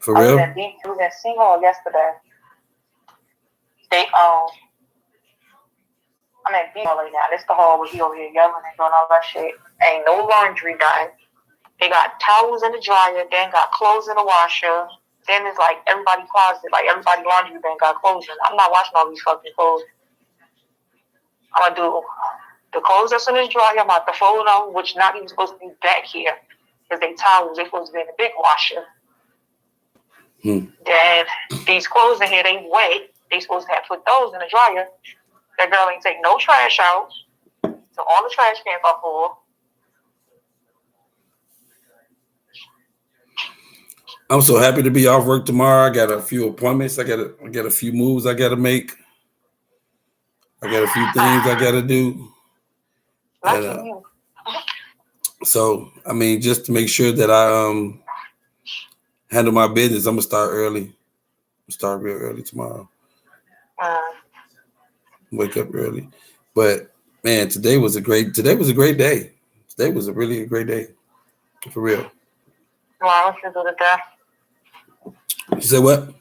For real? We was in Seahall yesterday. They I'm at B Hall right now. This the hall where he over here yelling and doing all that shit. Ain't no laundry done. They got towels in the dryer, then got clothes in the washer. Then it's like everybody closet, like everybody laundry bin got clothes in. I'm not washing all these fucking clothes. I'm gonna do the clothes that's in the dryer. I'm about to fold them, which not even supposed to be back here because they towels. They supposed to be in the big washer. Then these clothes in here, they wet. They supposed to have put those in the dryer. That girl ain't take no trash out, so all the trash cans are full. I'm so happy to be off work tomorrow. I got a few appointments. I got a few moves I got to make. I got a few things I got to do. And, so, I mean, just to make sure that I handle my business, I'm gonna start early. Start real early tomorrow. Wake up early. But man, today was a great day. Today was a really great day. For real. Why was your day? You said what?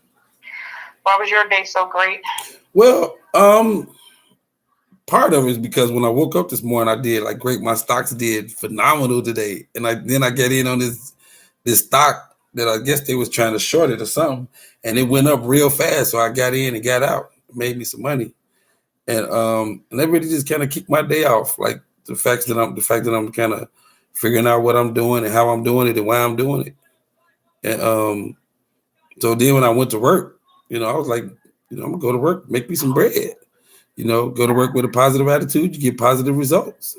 Why was your day so great? Well, part of it is because when I woke up this morning, I did like great. My stocks did phenomenal today, and then I get in on this stock that I guess they was trying to short it or something, and it went up real fast. So I got in and got out, made me some money, and that really just kind of kicked my day off. Like the fact that I'm kind of figuring out what I'm doing and how I'm doing it and why I'm doing it, and so then when I went to work, I was like, I'm gonna go to work, make me some bread. Go to work with a positive attitude, you get positive results.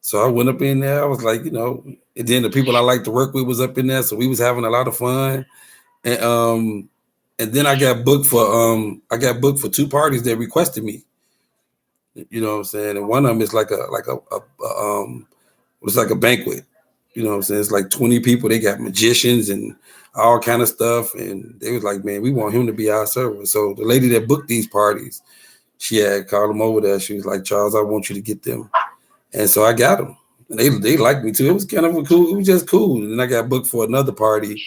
So I went up in there. I was like, and then the people I like to work with was up in there, so we was having a lot of fun. And then I got booked for two parties that requested me. You know what I'm saying? And one of them is like it's like a banquet. You know what I'm saying? It's like 20 people. They got magicians and all kind of stuff. And they was like, man, we want him to be our server. So the lady that booked these parties, she had called him over there. She was like, Charles, I want you to get them. And so I got them. And they liked me too. It was kind of cool. It was just cool. And then I got booked for another party.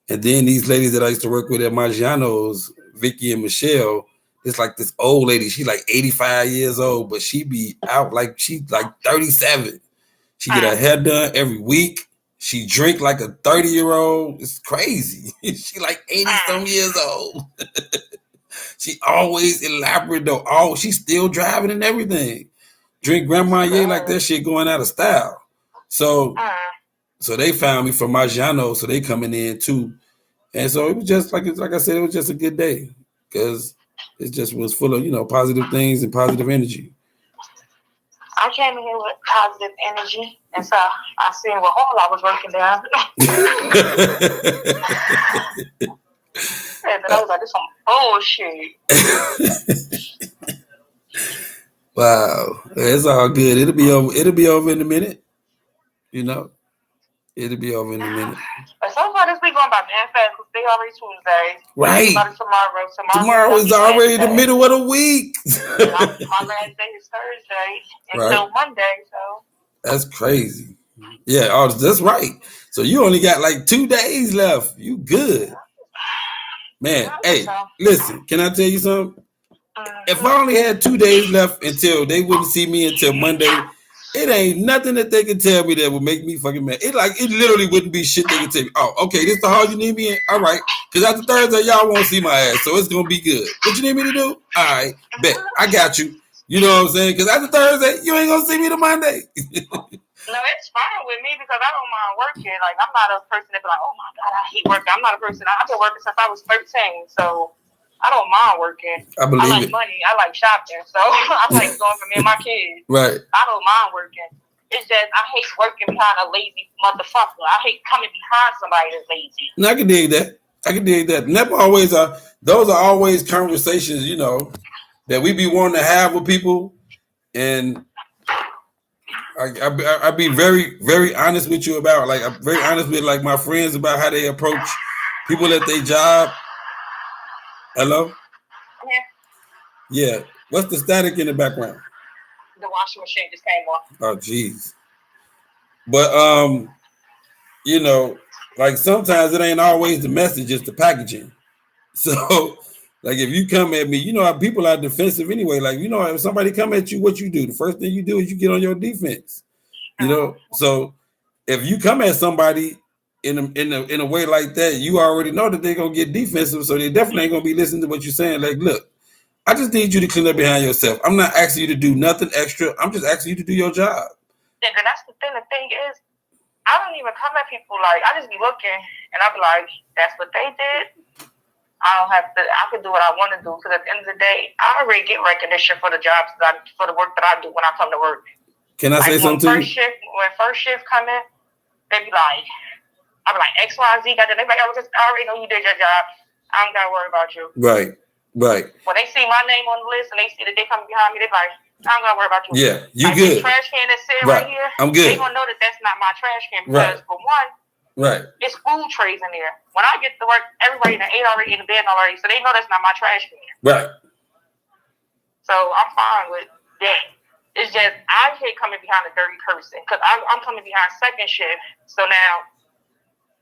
And then these ladies that I used to work with at Maggiano's, Vicky and Michelle, it's like this old lady. She's like 85 years old, but she be out like she's like 37. She get her hair done every week. She drink like a 30-year-old. It's crazy. She like 80-some years old. She always elaborate though. She's still driving and everything. Drink Grand Marnier like that shit going out of style. So they found me from Maggiano, so they coming in too. And so it was just like I said, it was just a good day because it just was full of, positive things and positive energy. I came in here with positive energy, and so I seen what hall I was working down. And then I was like, this some bullshit. Wow. It's all good. It'll be over in a minute. It'll be over in a minute. But so far this week going by man fast because they already Tuesday. Right. Tomorrow is already the middle of the week. My last day is Thursday until Monday, so. That's crazy. Yeah, that's right. So you only got like 2 days left. You good. Man, hey, listen, can I tell you something? If I only had 2 days left until they wouldn't see me until Monday, it ain't nothing that they can tell me that would make me fucking mad. It literally wouldn't be shit they can tell me. Oh, okay, this the hall you need me in? All right. Because after Thursday, y'all won't see my ass. So it's going to be good. What you need me to do? All right. Bet. I got you. You know what I'm saying? Because after Thursday, you ain't going to see me till Monday. No, it's fine with me because I don't mind working. Like, I'm not a person that be like, oh my God, I hate working. I'm not a person. I've been working since I was 13. So I don't mind working. I like money. I like shopping. So I like going for me and my kids. Right. I don't mind working. It's just I hate working behind a lazy motherfucker. I hate coming behind somebody that's lazy. No, I can dig that. And those are always conversations, that we be wanting to have with people. And I be very, very honest with you about, like, I'm very honest with like my friends about how they approach people at their job. Hello? Yeah. What's the static in the background? The washing machine just came on. Oh, jeez. But, like sometimes it ain't always the message, it's the packaging. So, like if you come at me, you know how people are defensive anyway. Like, you know, if somebody come at you, what you do? The first thing you do is you get on your defense. You know, so if you come at somebody in a way like that, you already know that they're gonna get defensive. So they definitely ain't gonna be listening to what you're saying. Like, look, I just need you to clean up behind yourself. I'm not asking you to do nothing extra. I'm just asking you to do your job. Yeah, that's the thing. The thing is, I don't even come at people like I just be looking and I be like, that's what they did. I don't have to. I can do what I want to do because at the end of the day, I already get recognition for the jobs for the work that I do when I come to work. Can I say something to you? When first shift come in, they be like, I be like X, Y, Z got that. They be like, I already know you did your job. I don't gotta worry about you. Right. When they see my name on the list and they see that they coming behind me, they be like, I don't gotta worry about you. Yeah, you like, good. This trash can that's sitting right here, I'm good. They gonna know that that's not my trash can because for one. Right. It's food trays in there. When I get to work, everybody ate already in the bed already, so they know that's not my trash can. Right. So I'm fine with that. It's just I hate coming behind a dirty person because I'm coming behind second shift. So now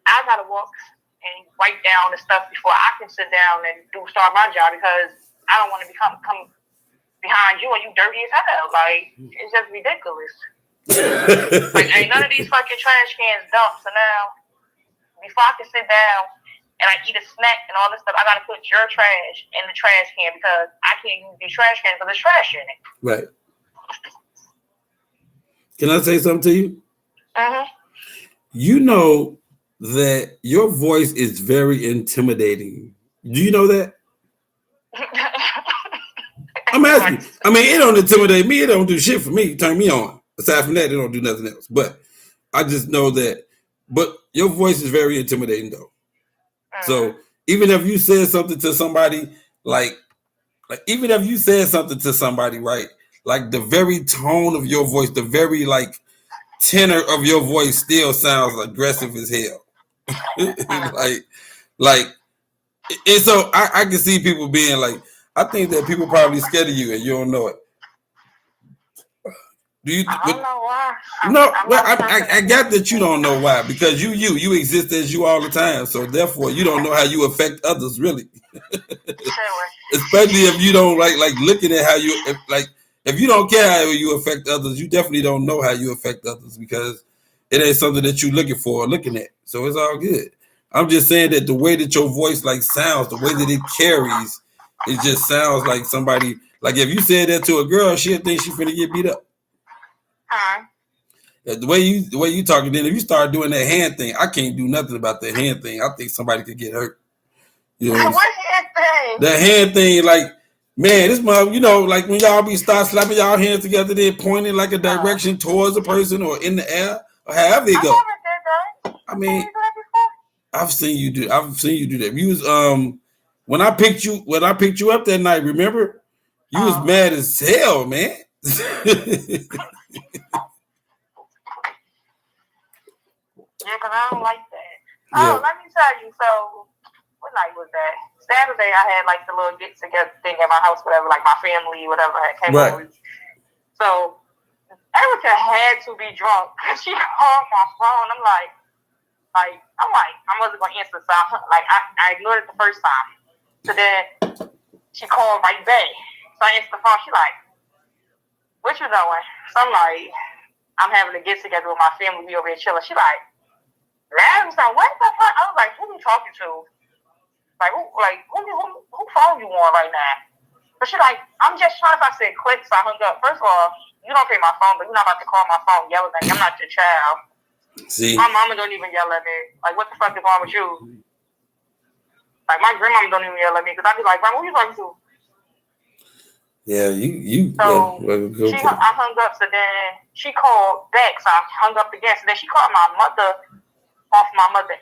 I gotta walk and wipe down the stuff before I can sit down and start my job because I don't want to come behind you and you dirty as hell. Like it's just ridiculous. Like ain't none of these fucking trash cans dumped. So now before I can sit down and I eat a snack and all this stuff, I gotta put your trash in the trash can because I can't use these trash cans because there's trash in it. Right. Can I say something to you? You know that your voice is very intimidating. Do you know that? I'm asking. I mean, it don't intimidate me. It don't do shit for me. Turn me on. Aside from that, it don't do nothing else. But I just know that. But your voice is very intimidating, though. So even if you said something to somebody, like even if you said something to somebody, right? Like the very tone of your voice, the very like tenor of your voice still sounds aggressive as hell. like, and so I can see people being like, I think that people probably scared of you and you don't know it. I don't know why. I got that you don't know why because you exist as you all the time. So therefore, you don't know how you affect others, really. Especially if you don't like looking at how you if you don't care how you affect others, you definitely don't know how you affect others because it ain't something that you're looking for or looking at. So it's all good. I'm just saying that the way that your voice like sounds, the way that it carries, it just sounds like somebody. Like if you said that to a girl, she'll think she's finna get beat up. The way you talking, then if you start doing that hand thing, I can't do nothing about that hand thing. I think somebody could get hurt. You know what hand thing? The hand thing, like man, this mother, you know, like when y'all start slapping y'all hands together, then pointing like a direction towards a person or in the air, or however it go. I mean, I've seen you do that. You was when I picked you up that night. Remember, you was mad as hell, man. Yeah, because I don't like that. Yeah. Oh, let me tell you. So, what night was that? Saturday, I had like the little get together thing at my house, whatever, like my family, whatever, came over. So, Erica had to be drunk. She called my phone. I'm like, I wasn't going to answer. So, I ignored it the first time. So then she called right back. So I answered the phone. She like, what you doing? So I'm like, I'm having a get together with my family. We over here chilling. She like, what the fuck? I was like, who you talking to? Who phone you on right now? But she like, I'm just trying. If I said click, so I hung up. First of all, you don't pay my phone, but you're not about to call my phone yelling at me. I'm not your child. See, my mama don't even yell at me. Like, what the fuck is wrong with you? Like, my grandmama don't even yell at me because I be like, Grandma, who you talking to? Yeah, you. So I hung up. So then she called back. So I hung up again. So then she called my mother off my mother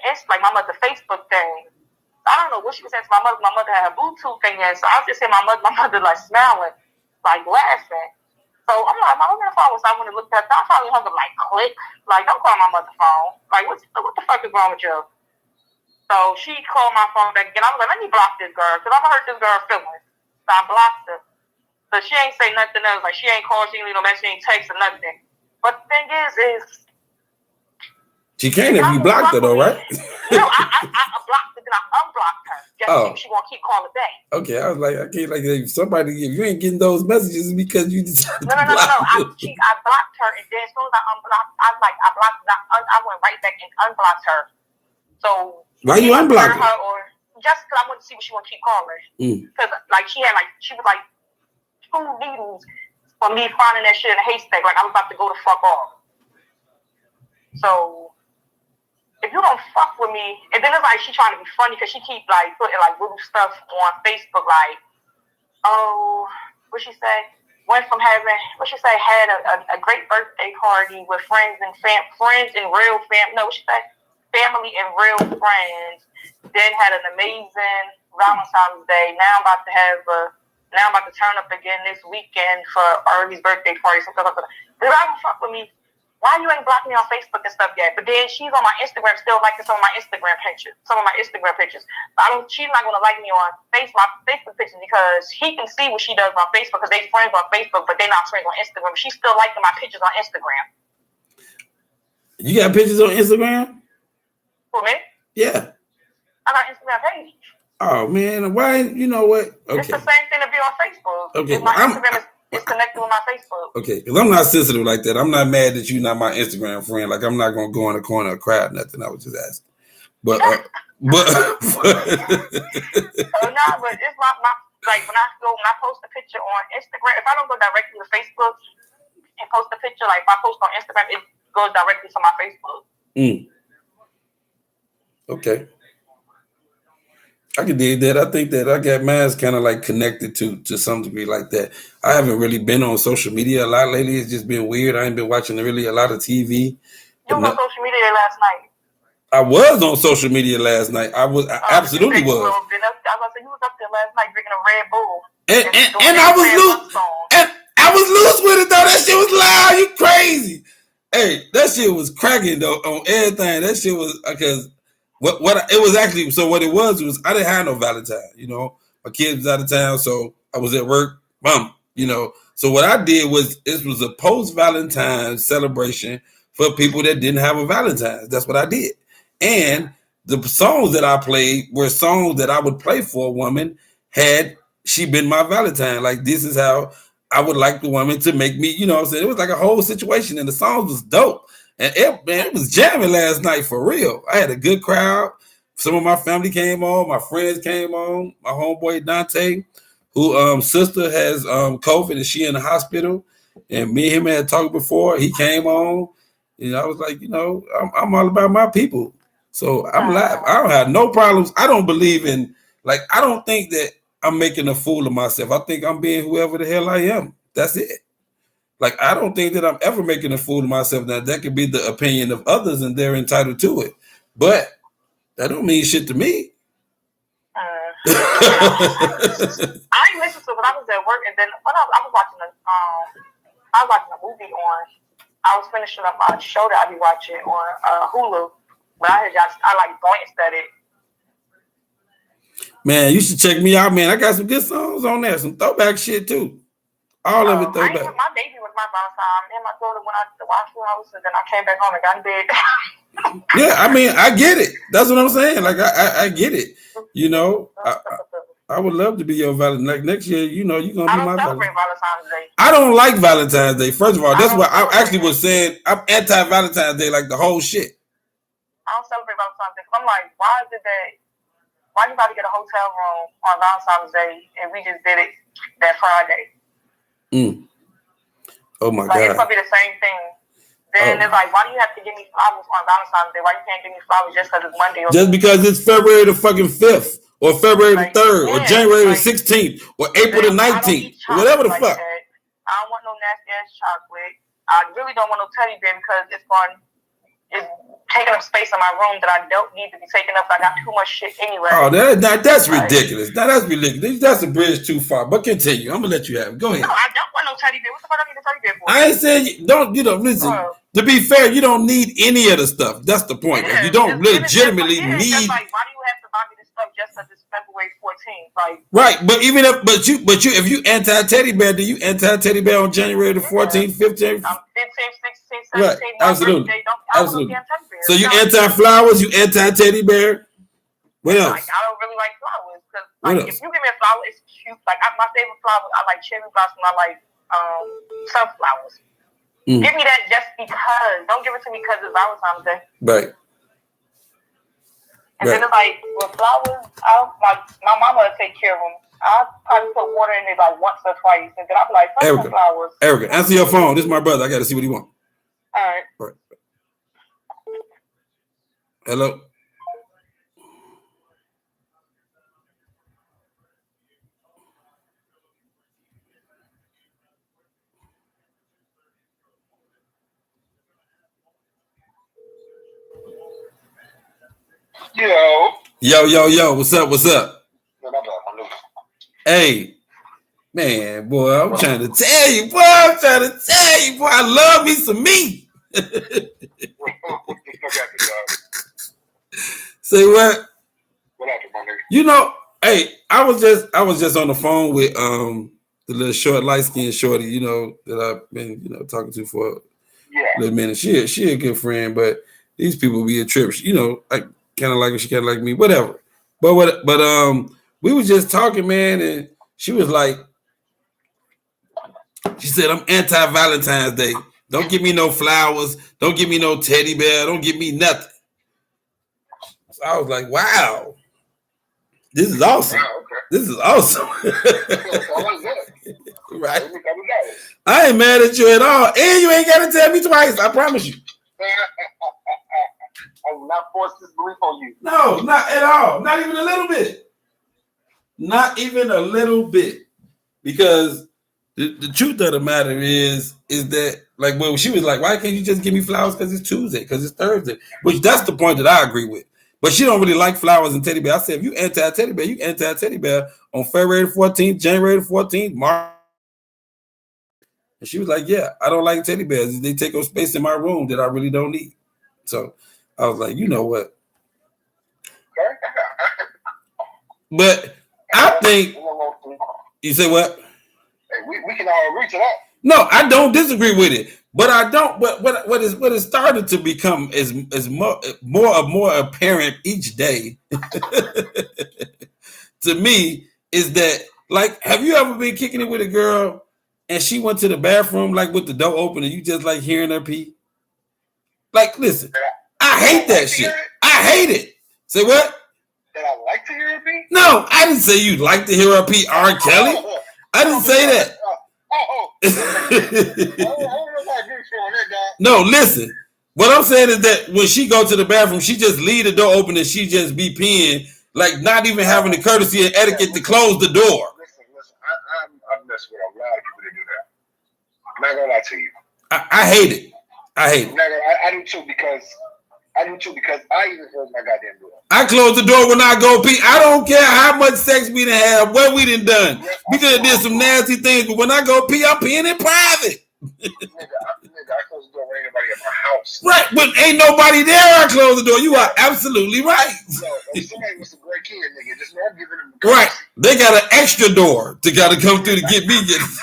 Facebook thing. I don't know what she was saying to my mother. My mother had her Bluetooth thing in. So I was just seeing my mother like smiling, like laughing. So I'm like, my mother phone. So I went to look at that. I finally hung up like click. Like, don't call my mother's phone. Like, what the fuck is wrong with you? So she called my phone back again. I was like, let me block this girl because I'm gonna hurt this girl's feelings. So I blocked her. So she ain't say nothing else. Like, she ain't called, she ain't leave no message, she ain't text or nothing. But the thing is She can't if you blocked her though, right? No, I blocked her, then I unblocked her. Just to see if she gonna keep calling back. Okay, I was like, I can't like if somebody if you ain't getting those messages because you decided No. I blocked her, and then as soon as I unblocked, I blocked. I went right back and unblocked her. So why you unblocked her? Or just because I wanted to see what she want to keep calling. Because like she was like 2 needles for me finding that shit in a haystack. Like I was about to go the fuck off. So if you don't fuck with me, and then it's like she trying to be funny because she keep like putting like little stuff on Facebook like, oh, what she say? Went from having had a great birthday party with friends and real family and real friends. Then had an amazing Valentine's Day. Now I'm about to turn up again this weekend for Arby's birthday party. Something like that. If I don't fuck with me, why you ain't blocking me on Facebook and stuff yet? But then she's on my Instagram still liking some of my Instagram pictures. She's not gonna like me on my Facebook pictures because he can see what she does on Facebook because they friends on Facebook, but they're not friends on Instagram. She's still liking my pictures on Instagram. You got pictures on Instagram? For me? Yeah. I got Instagram page. Oh man, why? You know what? Okay. It's the same thing to be on Facebook. Okay, my Instagram is connected with my Facebook. Okay, because I'm not sensitive like that. I'm not mad that you're not my Instagram friend. Like I'm not gonna go in the corner and cry or nothing. I was just asking. But but it's my like when I post a picture on Instagram, if I don't go directly to Facebook and post a picture, like if I post on Instagram, it goes directly to my Facebook. Okay. I can dig that. I think that I got mine kind of like connected to some degree like that. I haven't really been on social media a lot lately. It's just been weird. I ain't been watching really a lot of TV. You was on social media last night. I was on social media last night. I absolutely was. I was about to say you was up there last night drinking a Red Bull. And I was loose. And I was loose with it though. That shit was loud. You crazy. Hey, that shit was cracking though on everything. That shit was because what it was actually. So what it was I didn't have no Valentine. You know, my kids was out of town, so I was at work. You know. So what I did was it was a post Valentine's celebration for people that didn't have a Valentine's. That's what I did. And the songs that I played were songs that I would play for a woman had she been my Valentine. Like, this is how I would like the woman to make me, you know what I'm saying? It was like a whole situation, and the songs was dope. And it was jamming last night for real. I had a good crowd. Some of my family came on. My friends came on. My homeboy Dante, who sister has COVID and she in the hospital. And me and him had talked before. He came on. And I was like, you know, I'm all about my people. So I'm live. I don't have no problems. I don't believe in, like, I don't think that I'm making a fool of myself. I think I'm being whoever the hell I am. That's it. Like, I don't think that I'm ever making a fool of myself. Now, that could be the opinion of others, and they're entitled to it. But that don't mean shit to me. I ain't listened to it when I was at work, and then when I was watching a movie on. I was finishing up my show that I be watching on Hulu, but I like glanced at it. Man, you should check me out, man. I got some good songs on there, some throwback shit too. All of it throwback. My baby was my Valentine. Me and my daughter went out to the Waffle House, and then I came back home and got in bed. Yeah, I mean, I get it. That's what I'm saying. Like, I get it. You know, I would love to be your Valentine. Like, next year, you know, you're going to be my Valentine. Valentine's Day. I don't like Valentine's Day. First of all, that's what I actually was saying. I'm anti-Valentine's Day, like the whole shit. I don't celebrate Valentine's Day. I'm like, why you about to get a hotel room on Valentine's Day and we just did it that Friday? Oh my God. It's going to be the same thing. Then it's like, why do you have to give me flowers on Valentine's Day? Why you can't give me flowers just because it's Monday? Just because it's February the fucking 5th. Or February the 3rd, or January the 16th, or April the 19th, or whatever the fuck. I don't want no nasty ass chocolate. I really don't want no teddy bear because it's taking up space in my room that I don't need to be taking up. I got too much shit anyway. Oh, that's ridiculous. That's ridiculous. That's a bridge too far. But continue. I'm gonna let you have it. Go ahead. No, I don't want no teddy bear. What the fuck I need a teddy bear for? I ain't saying listen. To be fair, you don't need any of the stuff. That's the point. Yeah, you don't legitimately need. Just like, why do you have to buy me this stuff just because it's February 14th? Like, right, but even if if you anti teddy bear, do you anti teddy bear on January the 14th, 15th? 15th, 16th, 17th. Right, absolutely. So you anti-flowers? You anti-teddy bear? What else? Like, I don't really like flowers because like, if you give me a flower, it's cute. Like my favorite flower, I like cherry blossom. I like sunflowers. Give me that just because. Don't give it to me because it's Valentine's Day. Right. And then it's like with flowers, my mama would take care of them. I'll probably put water in it like once or twice, and then I'll be like, fuck the flowers. Erica, answer your phone. This is my brother. I got to see what he wants. All right. Hello. Yo. What's up? Hey, man, boy, I'm trying to tell you, boy. I love me some meat. Say what? What happened, my nigga? You know, hey, I was just on the phone with the little short, light-skinned shorty, you know, that I've been, you know, talking to for a little minute. She a good friend, but these people be a trip. You know, like kind of like her, she kind of like me, whatever. But we was just talking, man, and she was like, she said, I'm anti-Valentine's Day. Don't give me no flowers. Don't give me no teddy bear. Don't give me nothing. So I was like, wow, this is awesome. Wow, okay. This is awesome. I Right. I I ain't mad at you at all. And you ain't got to tell me twice. I promise you. will not force this belief on you. No, not at all. Not even a little bit. Not even a little bit. Because the truth of the matter is that, like, when she was like, why can't you just give me flowers because it's Tuesday, because it's Thursday? Which that's the point that I agree with. But she don't really like flowers and teddy bear. I said, if you anti-teddy bear, you anti-teddy bear on February the 14th, January the 14th, March. And she was like, yeah, I don't like teddy bears. They take up space in my room that I really don't need. So I was like, you know what? But I think, you say what? We can all agree to that. No, I don't disagree with it. But I don't. But what is started to become is more apparent each day to me is that, like, have you ever been kicking it with a girl and she went to the bathroom like with the door open and you just like hearing her pee? Like, listen, I hate that shit. I hate it. Say what? That I like to hear her pee? No, I didn't say you'd like to hear her pee, R. Kelly. I didn't say that. No, listen. What I'm saying is that when she go to the bathroom, she just leave the door open and she just be peeing, like not even having the courtesy and etiquette to close the door. Listen. I'm messing with a lot of people that do that. I'm not gonna lie to you. I hate it. I hate it. I do too because I even close my goddamn door. I close the door when I go pee. I don't care how much sex we done have, what we done. We done did some nasty things, but when I go pee, I'm peeing in private. I close the door when anybody at my house. Right, when ain't nobody there, I close the door. You are absolutely right. So if somebody was a great kid, nigga, just not giving them the right. They got an extra door to gotta come through to get me. This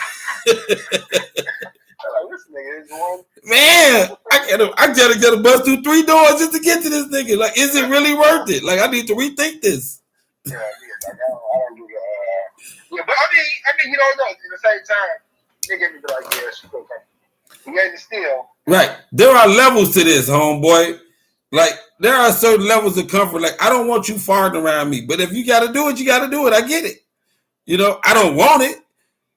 nigga is one. Man, I gotta bust through 3 doors just to get to this nigga. Like, is it really worth it? Like, I need to rethink this. Yeah, like, I don't do the. Yeah, but I mean, you don't know. At the same time, nigga be like, yeah, she go come. You ain't still. Right. There are levels to this, homeboy. Like, there are certain levels of comfort. Like, I don't want you farting around me, but if you got to do it, you got to do it. I get it. You know, I don't want it,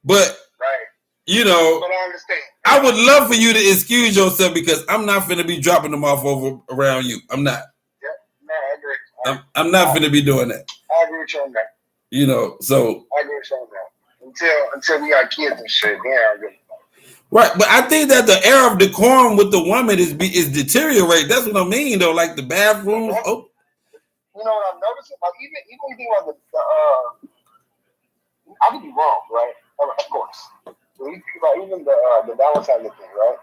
but right. You know, but I understand. I would love for you to excuse yourself because I'm not finna be dropping them off over around you. I'm not. Yeah, no, I agree. I'm not finna be doing that. I agree with you on that. You know, so I agree with you on that. Until we got kids and shit, yeah. Right, but I think that the air of decorum with the woman is deteriorating. That's what I mean, though. Like the bathrooms. Oh, you know what I'm noticing? Like even when you think about I could be wrong, right? Of course. When you think about even the Valentine's thing, right?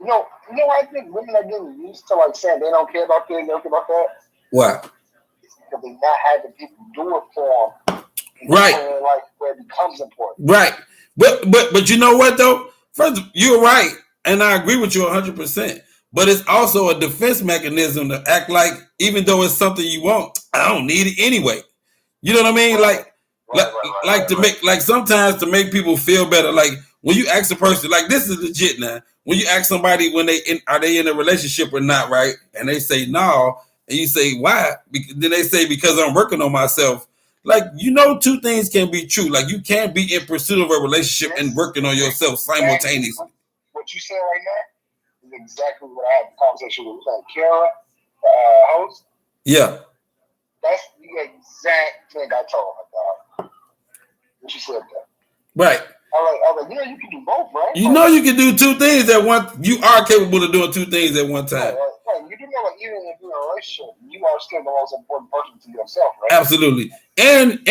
You know, I think women are getting used to like saying they don't care about this, they don't care about that. Why? It's because they're not having people do it for them. Right. Like where it becomes important. Right. But you know what though? First, you're right, and I agree with you 100%. but it's also a defense mechanism to act like, even though it's something you want, I don't need it anyway. You know what I mean? Like to make, like sometimes to make people feel better. Like when you ask a person, like this is legit now. When you ask somebody when are they in a relationship or not, right? And they say no, and you say why? Then they say because I'm working on myself. Like, you know, two things can be true. Like you can't be in pursuit of a relationship and working on yourself simultaneously. What you said right now is exactly what I had the conversation with Kara, host. Yeah. That's the exact thing I told her, dog. When she said that. Right. I was like, you can do both, right? You know you can do two things at once. You are capable of doing two things at one time. Right. You do know, like, even if you're in a relationship, you are still the most important person to yourself, right? Absolutely. And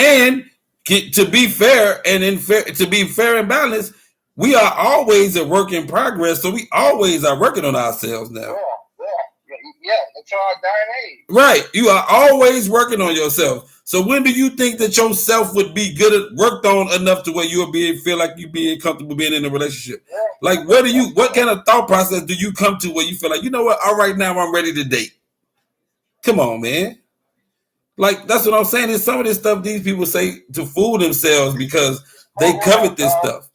to be fair to be fair and balanced, we are always a work in progress. So we always are working on ourselves now. Yeah. Until our dying age. Right. You are always working on yourself. So when do you think that yourself would be worked on enough to where you'll feel like you being comfortable being in a relationship? Yeah. Like what kind of thought process do you come to where you feel like, you know what, all right, now I'm ready to date? Come on, man. Like, that's what I'm saying. Is some of this stuff these people say to fool themselves because they covet this stuff.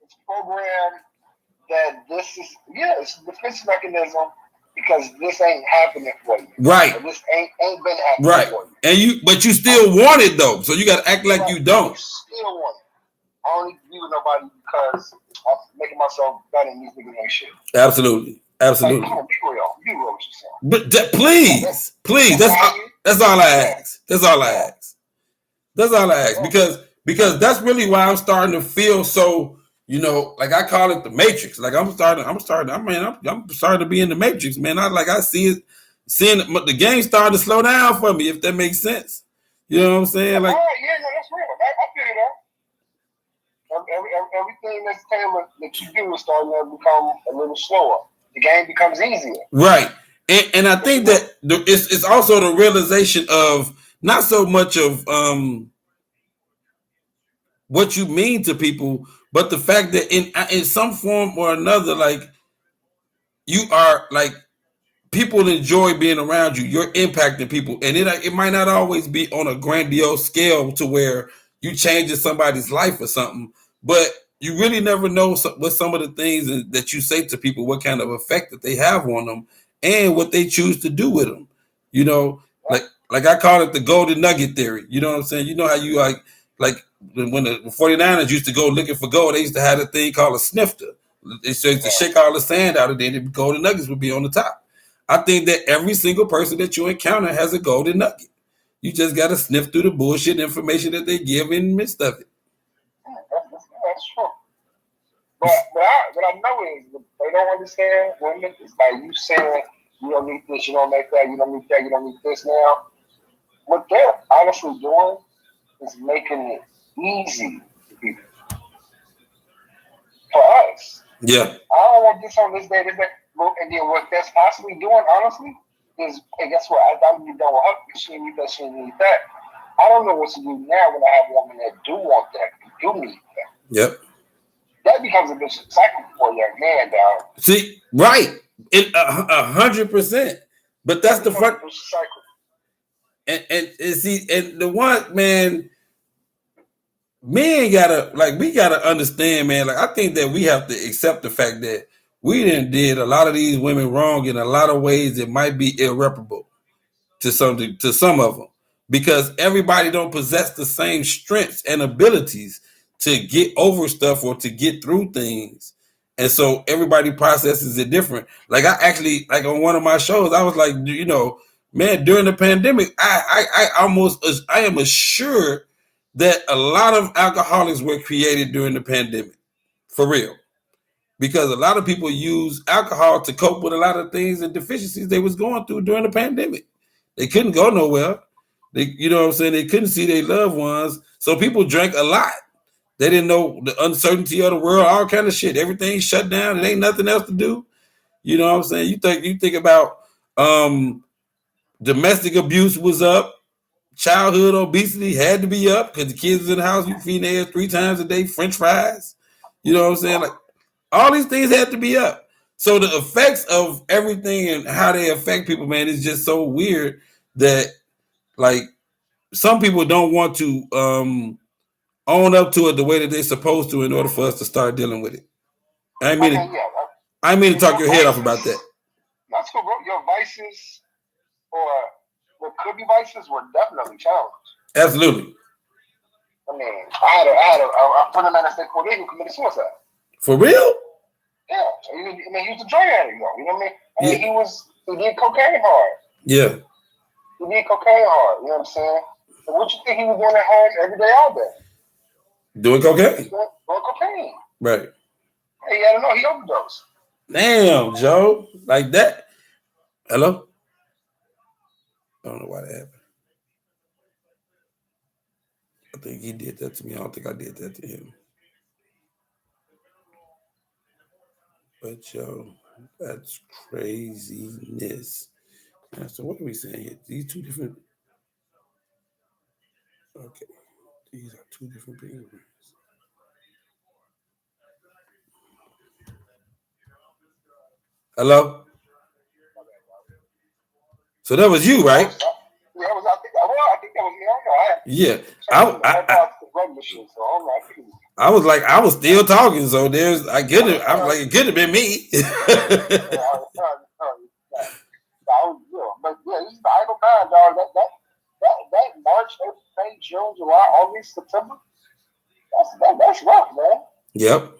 It's programmed that it's a defense mechanism because this ain't happening for you. Right. Or this ain't been happening for you. But you still want it though. So you gotta act like you don't. You still want it. I don't need to be with nobody because I'm making myself better than these niggas ain't shit. Absolutely. Like, come on, be real with yourself. But please. That's all I ask. That's all I ask. Because that's really why I'm starting to feel so, you know, like I call it the Matrix. Like I'm starting to be in the Matrix, man. I seeing the game starting to slow down for me, if that makes sense. You know what I'm saying? Like, that's real. I feel it out. Everything that's that you do is starting to become a little slower. The game becomes easier. Right. And I think that it's also the realization of not so much of what you mean to people, but the fact that in some form or another, like you are like people enjoy being around you. You're impacting people, and it might not always be on a grandiose scale to where you changing somebody's life or something, but you really never know what some of the things that you say to people, what kind of effect that they have on them, and what they choose to do with them. You know, like I call it the golden nugget theory. You know what I'm saying? You know how you like when the 49ers used to go looking for gold, they used to have a thing called a snifter. They used to shake all the sand out of there, and the golden nuggets would be on the top. I think that every single person that you encounter has a golden nugget. You just got to sniff through the bullshit information that they give in the midst of it. That's true. But what I know is they don't understand women. It's like you saying you don't need this, you don't make that, you don't need that, you don't need this now. What they're honestly doing is making it easy for people. For us. Yeah. I don't want this on this day, this day. And then what that's possibly doing, honestly, is, hey, guess what? I need to done with her. She need that, she need that. I don't know what to do now when I have women that do want that, do need that. Yep. That becomes a vicious cycle for a young man, dog. See, right. 100%. But that's the fun. And see, and the one, man, men we gotta understand, man. Like, I think that we have to accept the fact that we did a lot of these women wrong in a lot of ways that might be irreparable to some of them, because everybody don't possess the same strengths and abilities to get over stuff or to get through things. And so everybody processes it different. Like I actually, like on one of my shows, I was like, you know, man, during the pandemic, I am assured that a lot of alcoholics were created during the pandemic, for real. Because a lot of people use alcohol to cope with a lot of things and deficiencies they was going through during the pandemic. They couldn't go nowhere. You know what I'm saying? They couldn't see their loved ones. So people drank a lot. They didn't know the uncertainty of the world, all kind of shit. Everything shut down. It ain't nothing else to do. You know what I'm saying? You think about domestic abuse was up. Childhood obesity had to be up because the kids was in the house. You feed their 3 times a day, French fries. You know what I'm saying? Like, all these things had to be up. So the effects of everything and how they affect people, man, is just so weird that like some people don't want to own up to it the way that they're supposed to in order for us to start dealing with it. I mean to talk your head off about that. That's cool, bro. Your vices or what could be vices were definitely challenged. Absolutely. I mean, I had a friend of mine that said Corday who committed suicide. For real? Yeah. He was a drug addict, though. You know what I mean? He did cocaine hard. Yeah. He did cocaine hard. You know what I'm saying? So what you think he was doing at home every day, all day? Doing cocaine. Doing cocaine. Right. Hey, I don't know. He overdosed. Damn, Joe. Like that. Hello? I don't know why that happened. I think he did that to me. I don't think I did that to him. But Joe, that's craziness. Now, so what are we saying here? These two different. Okay. These are two different things. Hello? So that was you, right? Yeah, I think that was me. I don't know. I was like, I was still talking, so there's I get it. I was like, it could have been me. But yeah, this is the idle mind, dog. That March, April, May, June, July, August, September. That's rough, man. Yep.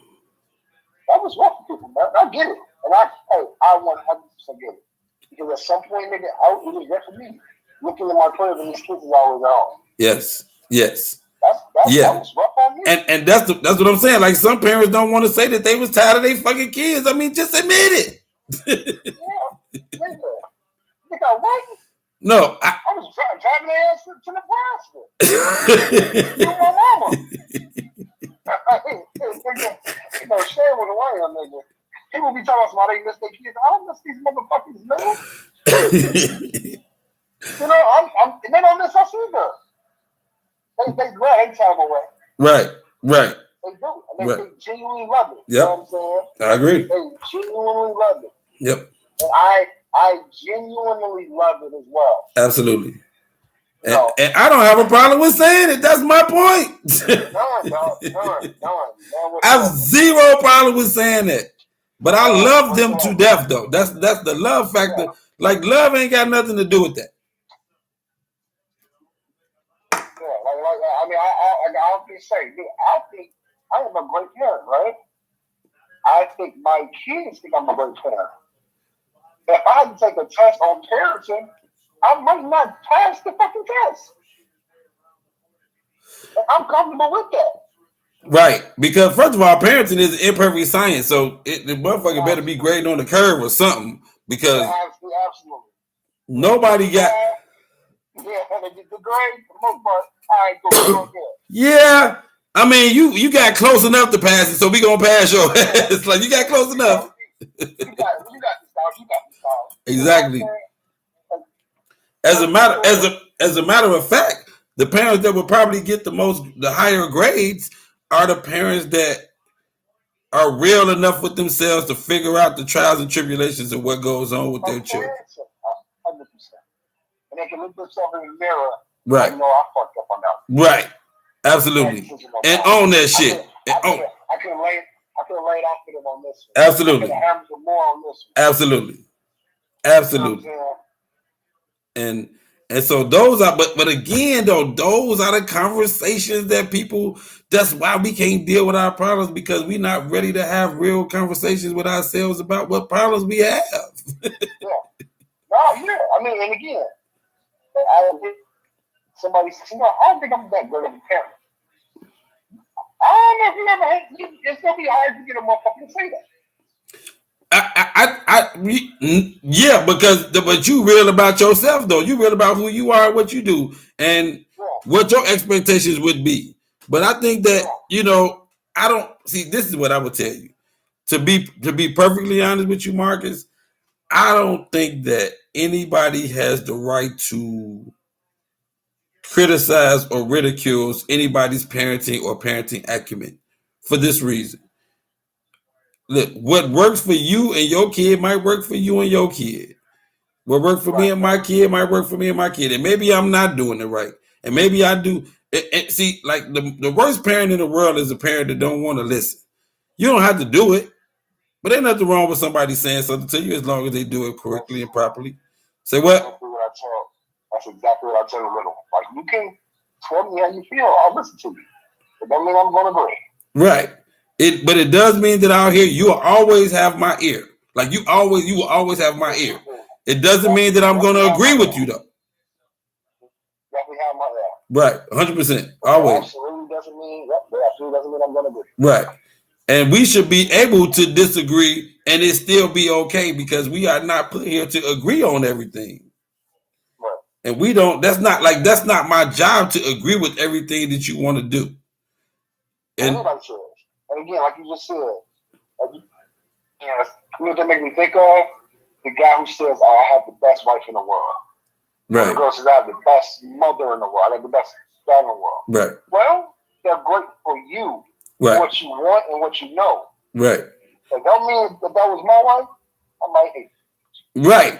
That was rough for people, man. I get it, and I 100% get it. Because at some point, nigga, it was rough for me. Looking at my crib and these kids is always on. Yes. That was rough on me. And that's what I'm saying. Like some parents don't want to say that they was tired of their fucking kids. I mean, just admit it. Yeah, nigga, what? No, I was driving their ass to Nebraska. You my mama. Shane was away, nigga. People be talking about they miss their kids. I don't miss these motherfuckers, man. You know, they don't miss us either. They glad they time away. Right. They do. And they genuinely love it. Yep. You know what I'm saying? I agree. They genuinely love it. Yep. And I genuinely love it as well. Absolutely. And I don't have a problem with saying it. That's my point. None. I have zero problem with saying that. But I love them to death, though. That's the love factor. Yeah. Like, love ain't got nothing to do with that. Yeah, I mean, I often say, dude, I think I am a great parent, right? I think my kids think I'm a great parent. If I had to take a test on parenting, I might not pass the fucking test. And I'm comfortable with that. Right, because first of all, parenting is imperfect science, so the motherfucker better be graded on the curve or something. Because absolutely. Nobody got. Yeah, the grade for the most part. I ain't going there. Yeah, I mean, you got close enough to pass it, so we gonna pass your ass. Like you got close enough. You got this dog. Exactly. As a matter of fact, the parents that will probably get the higher grades are the parents that are real enough with themselves to figure out the trials and tribulations of what goes on with their children. 100%. And they can look themselves in the mirror. Right. And know I fucked up on that. Right. Absolutely. And own that shit. I could have laid off for them on this one. Absolutely. I could have hammered more on this one. Absolutely. And so those are, but again, though, those are the conversations that people, that's why we can't deal with our problems, because we're not ready to have real conversations with ourselves about what problems we have. Yeah. No, yeah. I mean, and again, somebody says, I don't think I'm that good of a parent. I don't know if you ever had, it's going to be hard to get a motherfucker to say that. Yeah, but you real about yourself though. You real about who you are, what you do, and what your expectations would be. But I think that I don't see. This is what I would tell you. To be perfectly honest with you, Marcus, I don't think that anybody has the right to criticize or ridicule anybody's parenting or parenting acumen for this reason. look, what works for you and your kid might work for you and your kid. What worked for me and my kid might work for me and my kid. And maybe I'm not doing it right. And maybe I do. See, like the worst parent in the world is a parent that don't want to listen. You don't have to do it, but ain't nothing wrong with somebody saying something to you as long as they do it correctly and properly. Say what? That's exactly what I tell the little. Like, you can tell me how you feel. I'll listen to you. But that means I'm going to agree. Right. But it does mean that out here you will always have my ear. Like you will always have my ear. It doesn't mean that I'm going to agree with you though. Definitely have my ear. Right. 100%. Always. Absolutely doesn't mean I'm going to agree. Right. And we should be able to disagree and it still be okay because we are not put here to agree on everything. Right. And we don't, that's not my job to agree with everything that you want to do. And everybody should. And again, like you just said, you know that make me think of the guy who says, I have the best wife in the world. Right. The girl says, I have the best mother in the world. I have the best dad in the world. Right. Well, they're great for you. Right. What you want and what you know. Right. That don't mean that was my wife, I might hate you. Right.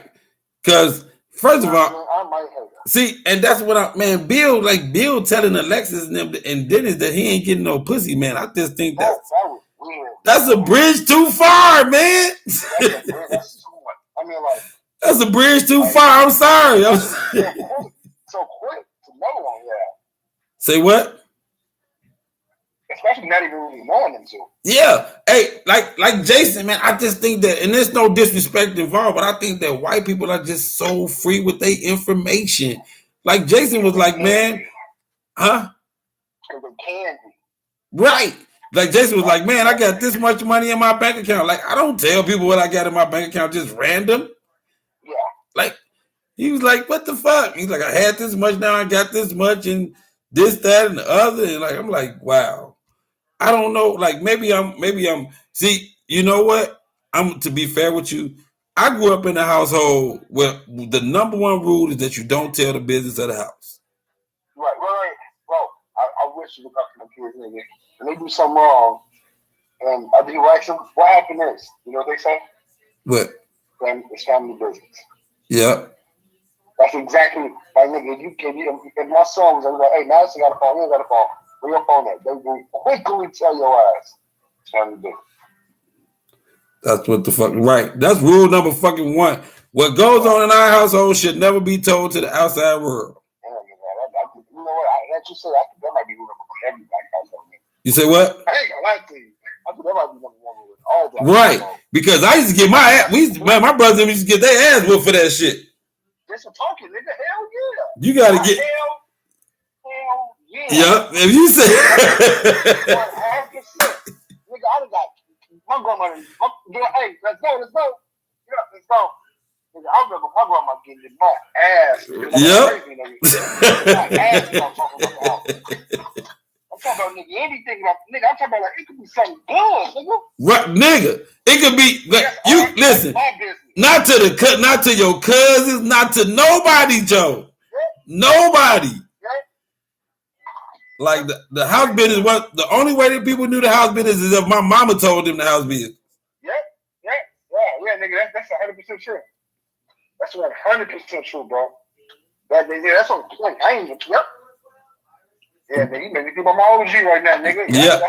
Because, first of all, I might hate her. See, and that's what Bill telling Alexis and them and Dennis that he ain't getting no pussy, man. I just think that was weird. That's a bridge too far, man. That's a bridge too far. I'm sorry. So quick to know on that. Say what? Especially not even really knowing them too. Yeah. Hey, like Jason, man, I just think that, and there's no disrespect involved, but I think that white people are just so free with their information. Like Jason was like, man, huh? Because they can be. Right. Like Jason was like, man, I got this much money in my bank account. Like, I don't tell people what I got in my bank account just random. Yeah. Like, he was like, what the fuck? He's like, I had this much, now I got this much, and this, that, and the other. And like, I'm like, wow. I don't know. Like, maybe I'm, see, you know what? To be fair with you, I grew up in a household where the number one rule is that you don't tell the business of the house. Right. Well, I wish you would talk to my kids, nigga. And they do something wrong, and I do ask them, what happened is, you know what they say? What? It's family business. Yeah. That's exactly, like, nigga, if my son was like, hey, Madison got a phone, you ain't got a phone, where your phone at? They will quickly tell your ass it's family business. That's what the fuck, right. That's rule number fucking one. What goes on in our household should never be told to the outside world. You know what? That might be rule number one for everybody household. You say what? I ain't gonna lie to you. I think that might be number one with all the right. Because I used to get my ass, my brothers used to get their ass whooped for that shit. Just for talking, nigga. Hell yeah. You gotta get. Hell yeah. Yeah. If you say. 100%. Nigga, I done got my grandmother. Hey, let's go. Yeah, let's go. Nigga, I remember my grandma getting my ass. Yep. My ass. I'm talking about nigga, anything about nigga. I'm talking about like it could be something good, nigga. Right, nigga. It could be like you listen. Not to your cousins, not to nobody, Joe. Nobody. Like the house business was the only way that people knew the house business is if my mama told them the house business. Yeah, nigga. That's 100% true. That's 100% true, bro. That's on point. I ain't even. Yep. Yeah, man, you made me think about my OG right now, nigga. Yeah.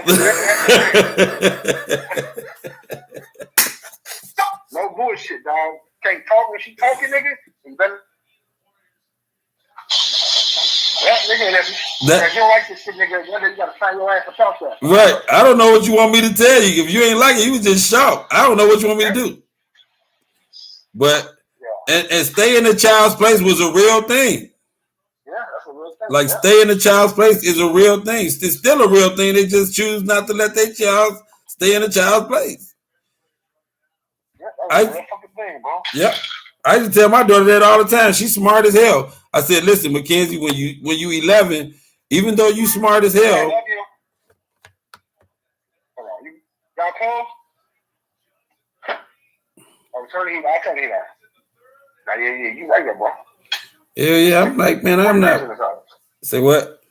No bullshit, dog. Can't talk when she talking, nigga. You better. Yeah, nigga, if you don't like this shit, nigga, you gotta find your ass to talk to. Right. I don't know what you want me to tell you. If you ain't like it, you just shout. I don't know what you want me to do. But and stay in the child's place was a real thing. Like stay in the child's place is a real thing. It's still a real thing. They just choose not to let their child stay in the child's place. Yeah, that's a real fucking thing, bro. Yep. I used to tell my daughter that all the time. She's smart as hell. I said, listen, Mackenzie, when you 11, even though you smart as hell. I love you. Hold on. Y'all close? Oh, turn the heat. I turn the heat on. Now, yeah, you right there, bro. Yeah, I'm like, man, I'm not. Say what?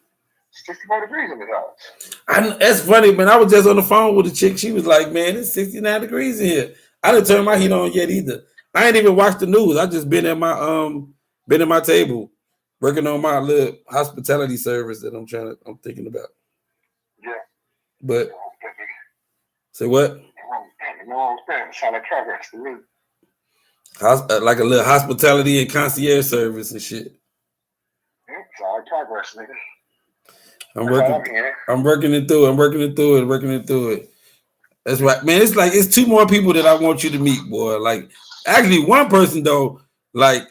64 degrees in the house. That's funny, man. I was just on the phone with a chick. She was like, man, it's 69 degrees in here. I didn't turn my heat on yet either. I ain't even watched the news. I just been at my table working on my little hospitality service that I'm thinking about. Yeah. But say what? No, sound like progress to me. Like a little hospitality and concierge service and shit. Sound like progress, nigga. I'm working it through it. That's right, man. It's like it's two more people that I want you to meet, boy. Like, actually, one person though, like,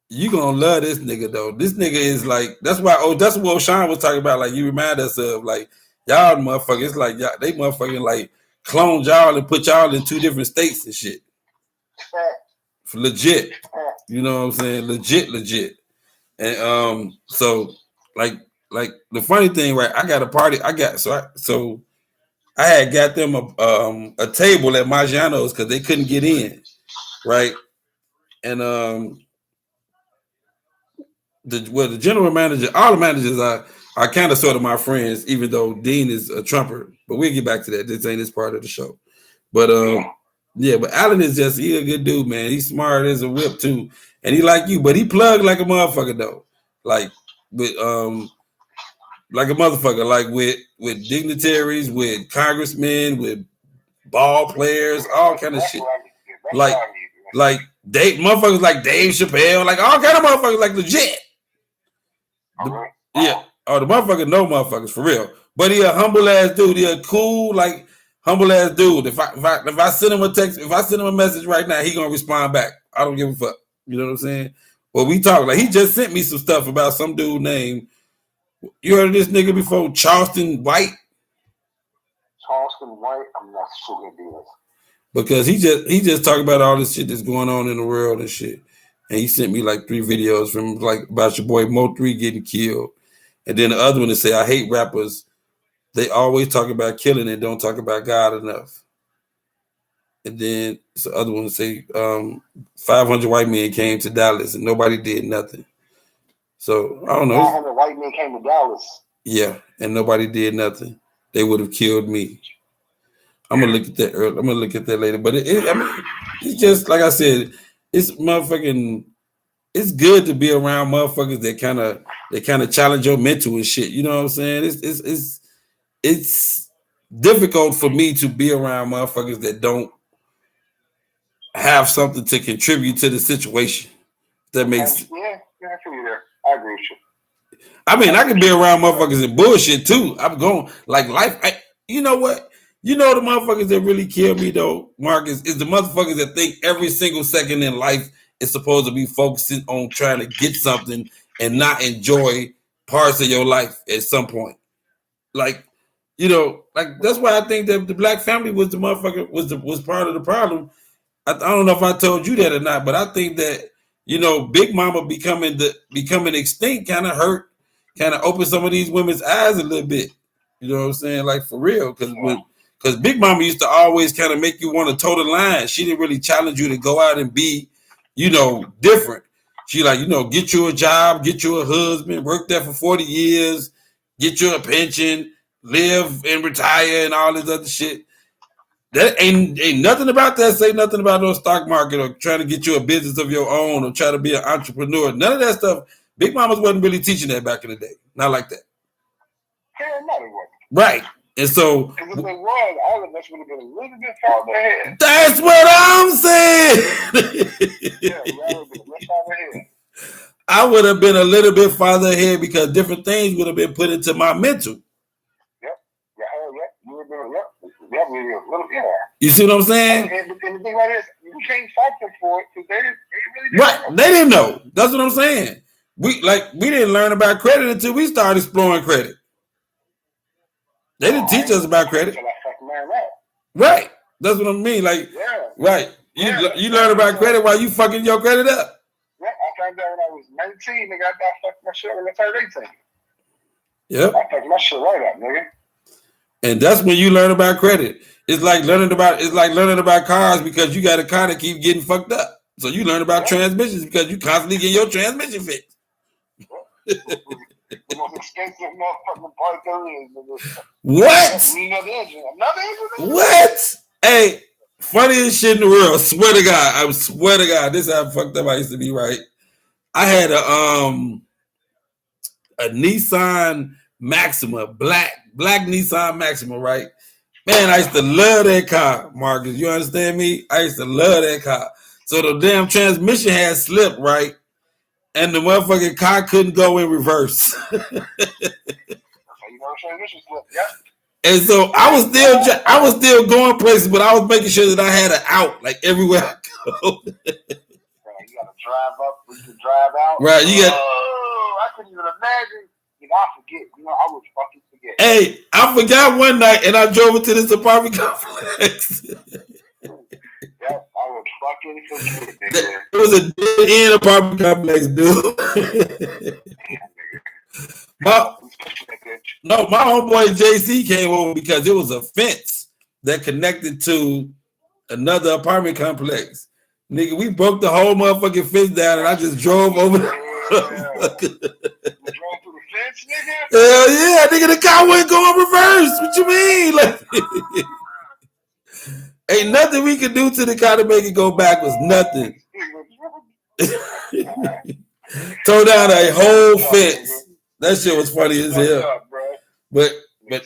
you gonna love this nigga though. This nigga is like, that's what O'Shawn was talking about. Like, you remind us of like y'all motherfuckers. Like y'all, they motherfucking like cloned y'all and put y'all in 2 different states and shit. Legit, you know what I'm saying? Legit. And so like the funny thing, right? I got a party. I had got them a table at Maggiano's because they couldn't get in, right? And the general manager, all the managers are kind of sort of my friends, even though Dean is a trumper. But we'll get back to that. This ain't this part of the show. But yeah, but Alan is he a good dude, man. He's smart as a whip too, and he like you, but he plugged like a motherfucker though, like with like a motherfucker, like with dignitaries, with congressmen, with ball players, all kind of shit. Like Dave, motherfuckers like Dave Chappelle, like all kind of motherfuckers, like legit. Yeah, the motherfucker know motherfuckers for real. But he a humble ass dude. He a cool, like humble ass dude. If I send him a text, if I send him a message right now, he gonna respond back. I don't give a fuck. You know what I'm saying? Well, we talk like he just sent me some stuff about some dude named. You heard of this nigga before, Charleston White? Charleston White, I'm not sure who it is. Because he just talked about all this shit that's going on in the world and shit. And he sent me like 3 videos from like about your boy Mo3 getting killed. And then the other one to say, I hate rappers. They always talk about killing and don't talk about God enough. And then the other one to say 500 white men came to Dallas and nobody did nothing. So I don't know. 500 white men came to Dallas. Yeah, and nobody did nothing. They would have killed me. I'm gonna look at that early. I'm gonna look at that later. But it's just like I said, it's motherfucking. It's good to be around motherfuckers that kind of challenge your mental and shit. You know what I'm saying? It's difficult for me to be around motherfuckers that don't have something to contribute to the situation. That makes yeah, I feel you there. I agree with you. I mean, I can be around motherfuckers and bullshit too. I'm going like life. You know what? You know the motherfuckers that really kill me though, Marcus, is the motherfuckers that think every single second in life is supposed to be focusing on trying to get something and not enjoy parts of your life at some point. Like, you know, like that's why I think that the black family was the motherfucker was part of the problem. I don't know if I told you that or not, but I think that, you know, Big Mama becoming extinct kind of hurt, kind of opened some of these women's eyes a little bit. You know what I'm saying? Like for real, because Big Mama used to always kind of make you want to toe the line. She didn't really challenge you to go out and be, you know, different. She like, you know, get you a job, get you a husband, work there for 40 years, get you a pension, live and retire and all this other shit. That ain't nothing about that. Say nothing about no stock market or trying to get you a business of your own or try to be an entrepreneur. None of that stuff. Big Mamas wasn't really teaching that back in the day. Not like that. Hell no, it wasn't. Right. And so, because if they was, all of us would have been a little bit farther ahead. That's what I'm saying. Yeah, we all would have been a little farther ahead. I would have been a little bit farther ahead because different things would have been put into my mental. Yep. Yeah, you would have been, yeah. You see what I'm saying? And the thing about it is, you can't fault them for it because they really didn't right. Know. They didn't know. That's what I'm saying. We didn't learn about credit until we started exploring credit. They didn't teach us about credit. Right. That's what I mean. Like, yeah. Right. You learn about credit while you fucking your credit up. Yeah, I found out when I was 19, nigga, I fucked my shit when I turned 18. Yep. I fucked my shit right up, nigga. And that's when you learn about credit. It's like learning about cars because you got a car that keep getting fucked up. So you learn about transmissions because you constantly get your transmission fixed. The most expensive motherfucking part there is. What? Another engine. What? Hey, funniest shit in the world. Swear to God. I swear to God. This is how fucked up I used to be, right? I had a Nissan Maxima, black Nissan Maxima, right? Man, I used to love that car, Marcus. You understand me? I used to love that car. So the damn transmission had slipped, right? And the motherfucking car couldn't go in reverse. And so I was still going places, but I was making sure that I had an out, like everywhere I go. You gotta drive up, you can drive out. Right, you got. I couldn't even imagine. I forget. I would fucking forget. Hey, I forgot one night, and I drove into this apartment complex. Yep, I would fucking forget. It was a dead end apartment complex, dude. My homeboy JC came over because it was a fence that connected to another apartment complex. Nigga, we broke the whole motherfucking fence down, and I just drove over. You drove through the fence, nigga? Hell yeah, nigga, the car wouldn't go in reverse. What you mean? Like, ain't nothing we could do to the car to make it go backwards. Nothing. Tore down a whole fence. That shit was funny as hell. But but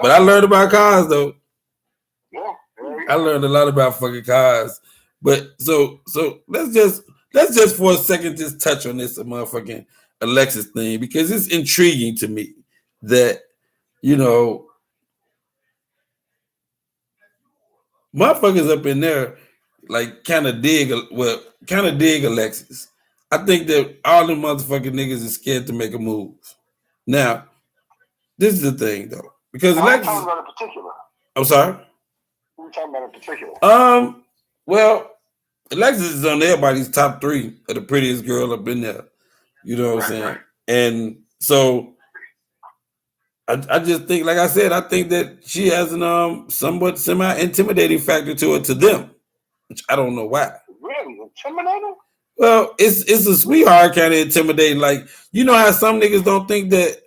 I learned about cars though. I learned a lot about fucking cars. But so let's just for a second just touch on this motherfucking Alexis thing, because it's intriguing to me that, you know, motherfuckers up in there like kind of dig Alexis. I think that all them motherfucking niggas is scared to make a move. Now, this is the thing though, because Alexis. I'm talking about in particular. I'm sorry. What are you talking about in particular? Well, Alexis is on everybody's top 3 of the prettiest girl up in there. You know what I'm saying? And so I just think, like I said, I think that she has an somewhat semi-intimidating factor to it to them, which I don't know why. Really? Intimidating? Well, it's a sweetheart kind of intimidating. Like, you know how some niggas don't think that,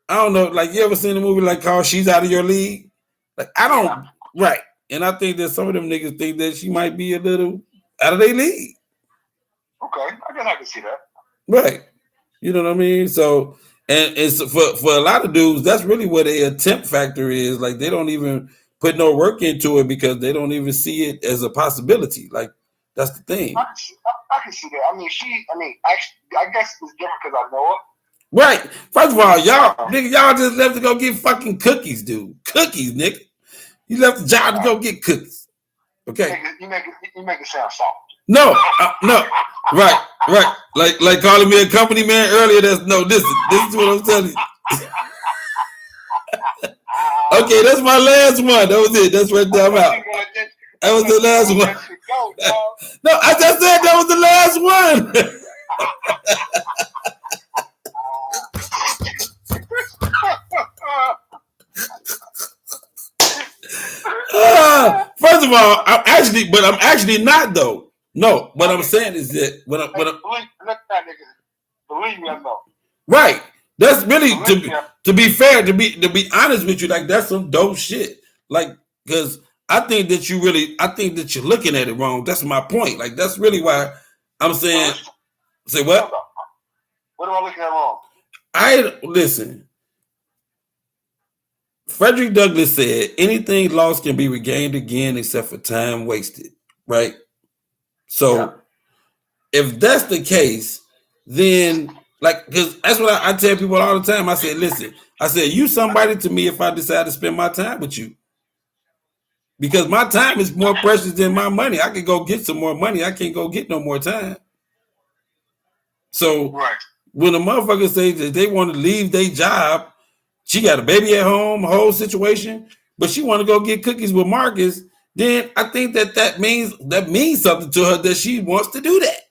I don't know, like you ever seen a movie like called She's Out of Your League? Like, I don't, right. And I think that some of them niggas think that she might be a little out of their league. Okay, I guess I can see that. Right. You know what I mean? So, and it's for a lot of dudes, that's really where their attempt factor is. Like, they don't even put no work into it because they don't even see it as a possibility. Like, that's the thing. I can see that. I guess it's different because I know her. Right. First of all, y'all just left to go get fucking cookies, dude. Cookies, nigga. You left the job to go get cookies. Okay. You make it sound soft. No. Right. Like calling me a company man earlier. This is what I'm telling you. Okay, that's my last one. That was it. That's right there. I'm out. That was the last one. No, I just said that was the last one. First of all, I'm actually not though. No, what I'm saying is that believe me, I know. Right. That's really to be fair, to be honest with you, like that's some dope shit. Like, because I think that you're looking at it wrong. That's my point. Like, that's really why I'm saying. Say what? What am I looking at wrong? Listen. Frederick Douglass said, anything lost can be regained again except for time wasted. Right? So, if that's the case, then, like, because that's what I tell people all the time. I said, listen, you somebody to me if I decide to spend my time with you. Because my time is more precious than my money. I can go get some more money. I can't go get no more time. So, when a motherfucker says that they want to leave their job, she got a baby at home, a whole situation, but she want to go get cookies with Marcus, then I think that means something to her that she wants to do that.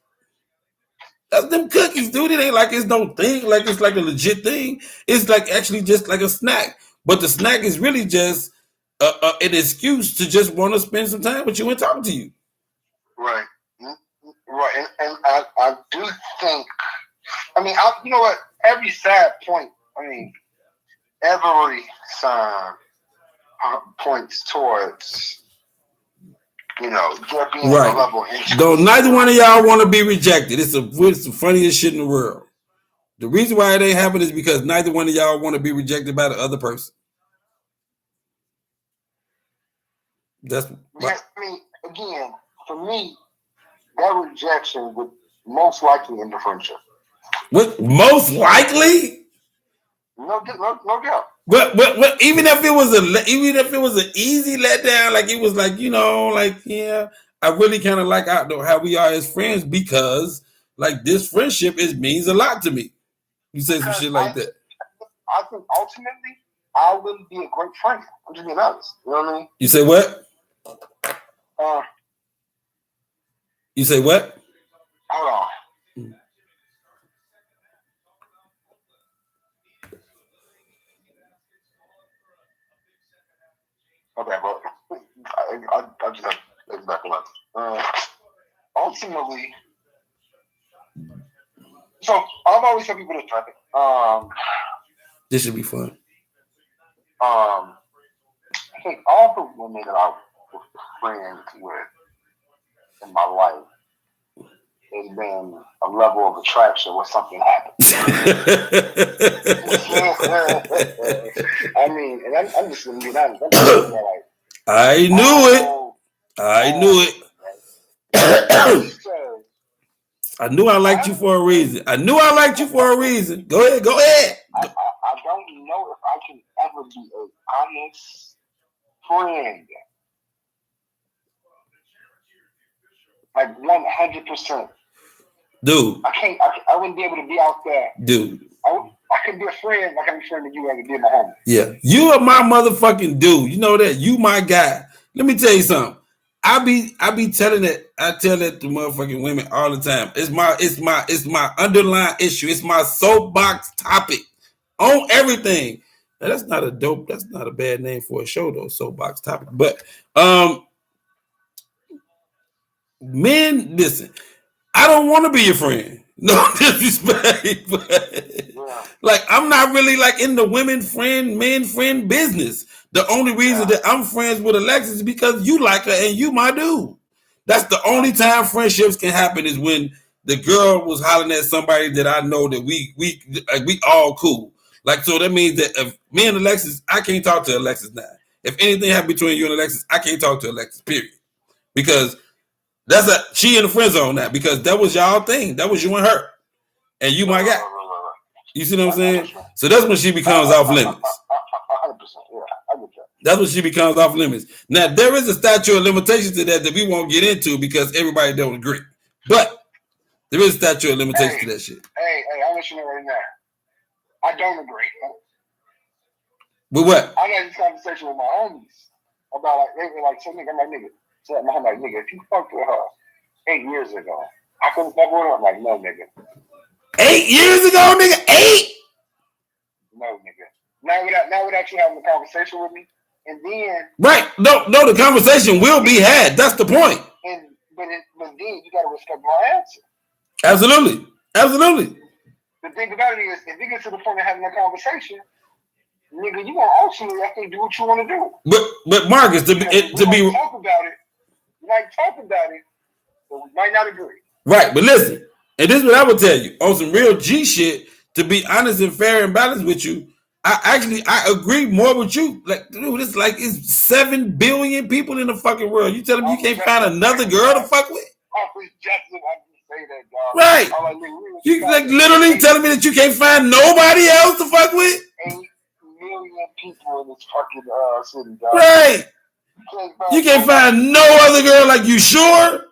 That's them cookies, dude. It ain't like it's no thing, like it's like a legit thing. It's like actually just like a snack. But the snack is really just an excuse to just want to spend some time with you and talk to you. Right. And I do think, you know what? every sad point. I mean, every sign points towards, you know, there being a level of interest. Though neither one of y'all want to be rejected. It's the funniest shit in the world. The reason why it ain't happening is because neither one of y'all want to be rejected by the other person. That's I mean, again, for me, that rejection would most likely end the friendship. What most likely? No doubt. But even if it was an easy letdown, like it was like, you know, like, yeah, I really kind of like how we are as friends because like this friendship means a lot to me. You say some shit like that. I think ultimately I wouldn't be a great friend. I'm just being honest. You know what I mean? You say what? You say what? Hold on. Okay, but I just have to back up. Ultimately, so I've always told people this, right? This should be fun. I think all the women that I was friends with in my life, there's been a level of attraction where something happened. I mean, and I'm just gonna be honest. I knew it. I knew it. I knew I liked you for a reason. Go ahead. I don't know if I can ever be an honest friend. Like 100%. Dude. I wouldn't be able to be out there. Dude. I could be a friend like I'm a friend of you, like I did my homie. Yeah. You are my motherfucking dude. You know that. You my guy. Let me tell you something. I be telling it. I tell that to motherfucking women all the time. It's my underlying issue. It's my soapbox topic on everything. Now, that's not a bad name for a show though. Soapbox topic. But men, listen. I don't want to be your friend. No disrespect, but like I'm not really like in the men friend business. The only reason that I'm friends with Alexis is because you like her and you my dude. That's the only time friendships can happen is when the girl was hollering at somebody that I know that we all cool. Like so that means that if me and Alexis, I can't talk to Alexis now. If anything happened between you and Alexis, I can't talk to Alexis. Period. Because she in the friend zone now because that was y'all thing. That was you and her. And you my guy. You see what I'm saying? So that's when she becomes off limits. 100%. Yeah, I get that. That's when she becomes off limits. Now, there is a statute of limitations to that we won't get into because everybody don't agree. But there is a statute of limitations to that shit. Hey, I'm let you know right now. I don't agree. With what? I had this conversation with my homies about like they were like, so nigga, I'm like nigga. So I'm like, nigga, if you fucked with her 8 years ago, I couldn't fuck with her. I'm like, no, nigga. 8 years ago, nigga? 8? No, nigga. Now without you having a conversation with me, and then right? No, the conversation will be had. That's the point. But then you gotta respect my answer. Absolutely. The thing about it is, if you get to the point of having a conversation, nigga, you gonna ultimately have to do what you want to do. But Marcus, to be talk about it, we might talk about it, but we might not agree. Right, but listen, and this is what I would tell you on some real G shit. To be honest and fair and balanced with you, I agree more with you. Like, dude, it's 7 billion people in the fucking world. You telling me you can't find another girl to fuck with? Right. You like literally telling me that you can't find nobody else to fuck with? 8 million people in this fucking city, dog. Right. You can't find no other girl. Like, you sure?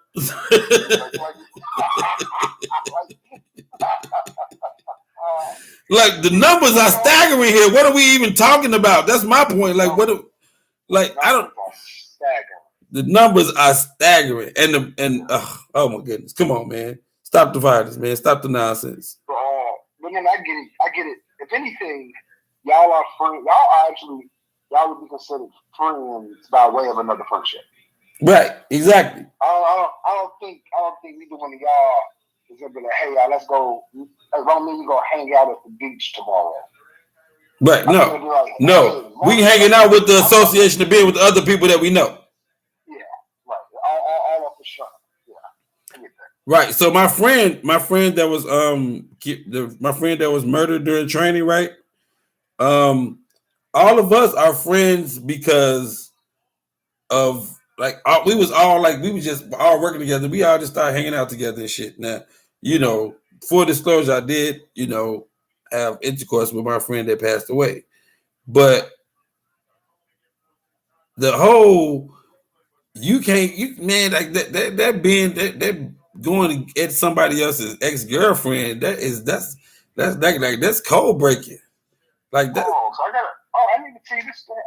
Like the numbers are staggering here. What are we even talking about? That's my point. Like the numbers are staggering, and oh my goodness, come on, man, stop the violence, man, stop the nonsense. But then I get it. If anything, y'all are friends. Y'all would be considered friends by way of another friendship. Right, exactly. I don't think neither one of y'all It's gonna be like, hey, y'all, let's go. As long as you go hang out at the beach tomorrow. Right. No. We hanging out with the association of being with the other people that we know. Yeah. Right. All up for sure. Yeah. I get that. Right. So my friend that was my friend that was murdered during training, right? All of us are friends because of like we was just all working together. We all just started hanging out together and shit. Now, full disclosure, I did, have intercourse with my friend that passed away. But the whole that going at somebody else's ex-girlfriend, that's code breaking. Like that. I need to tell you this story.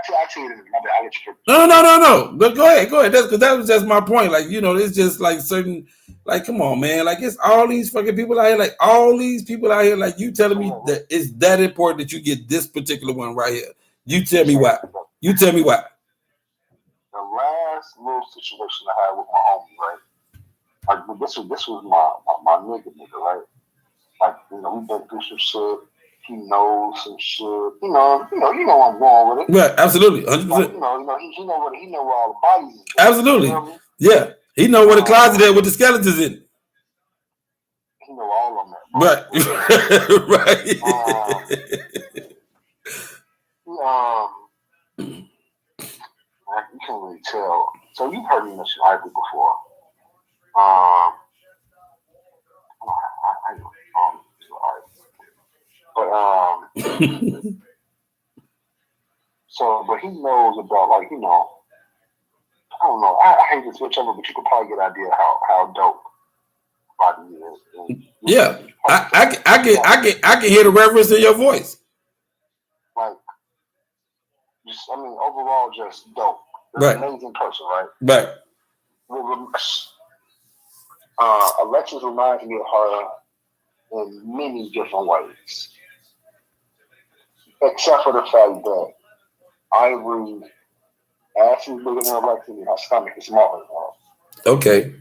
I'll tell you this. I'll let you. No. But go ahead. That was just my point. Like, it's just like certain, like, come on, man. Like, it's all these fucking people out here. Like, all these people out here. Like, you telling me that it's that important that you get this particular one right here. You tell me why. The last little situation I had with my homie, right? Like, this was my nigga, right? Like, we've been through some shit. He knows some shit. You know where I'm going with it. Right, absolutely, 100%. Like, he know where all the bodies is. Absolutely, yeah. He know where the closet is with the skeletons in. He know all of them. Right, right. You can't really tell. So you've heard me mention Ivy before. But he knows about, like, I don't know. I hate to switch over, but you could probably get an idea how dope body is. Yeah, I can hear the reverence in your voice. Like, overall, just dope. Right. Amazing person, right? Right. Alexis reminds me of her in many different ways, except for the fact that Ivory's ass is bigger than Alexis and her stomach is smaller than her. Okay.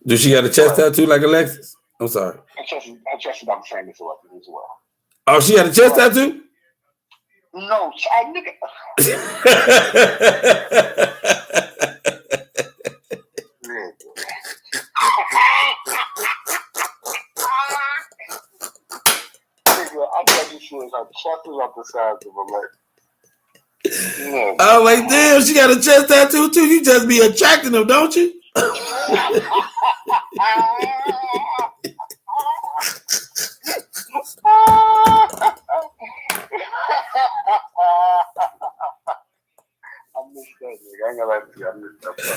Does she got a chest tattoo like Alexis? I'm sorry. Her chest is about the same as Alexis as well. Oh, she got a chest tattoo? No, nigga. I thought you should have chest is up the size of Alexis. Yeah. I'm like, damn, she got a chest tattoo too. You just be attracting them, don't you? I missed that, nigga. I ain't gonna lie to you. I missed that part.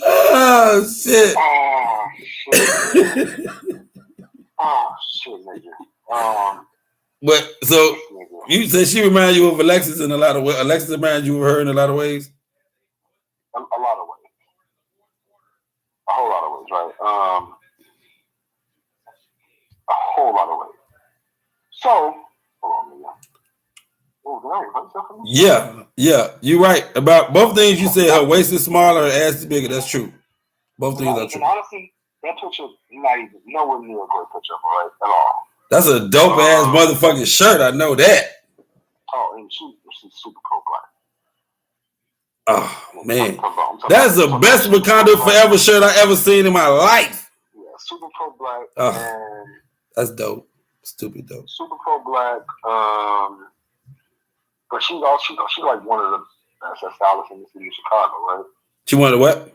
Oh, shit. Oh, shit, nigga. But so you said she reminds you of Alexis in a lot of ways. Alexis reminds you of her in a lot of ways. A lot of ways. A whole lot of ways, right? A whole lot of ways. So, hold on, Yeah. You're right about both things. You said her waist is smaller, her ass is bigger. That's true. Both things are true. And honestly, that picture not even nowhere near a great picture, right? At all. That's a dope ass motherfucking shirt. I know that. Oh, and she's super pro black. Oh man, that's the best Wakanda Forever shirt I ever seen in my life. Yeah, super pro black. That's dope. Stupid dope. Super pro black. But she's like one of the best hairstylists in the city of Chicago, right? She wanted what?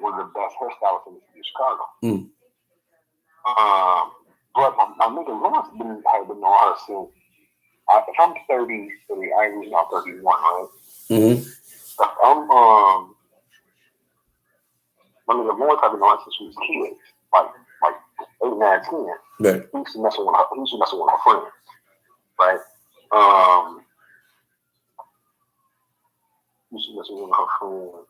One of the best hairstylists in the city of Chicago. But my nigga Lawrence had been on her since. If I'm 30, Ivory's not 31, right? Mm-hmm. My nigga Lawrence had been on her since she was kids, like 8, 9, 10. Right. He used to mess with her friends, right? He used to mess with her friends.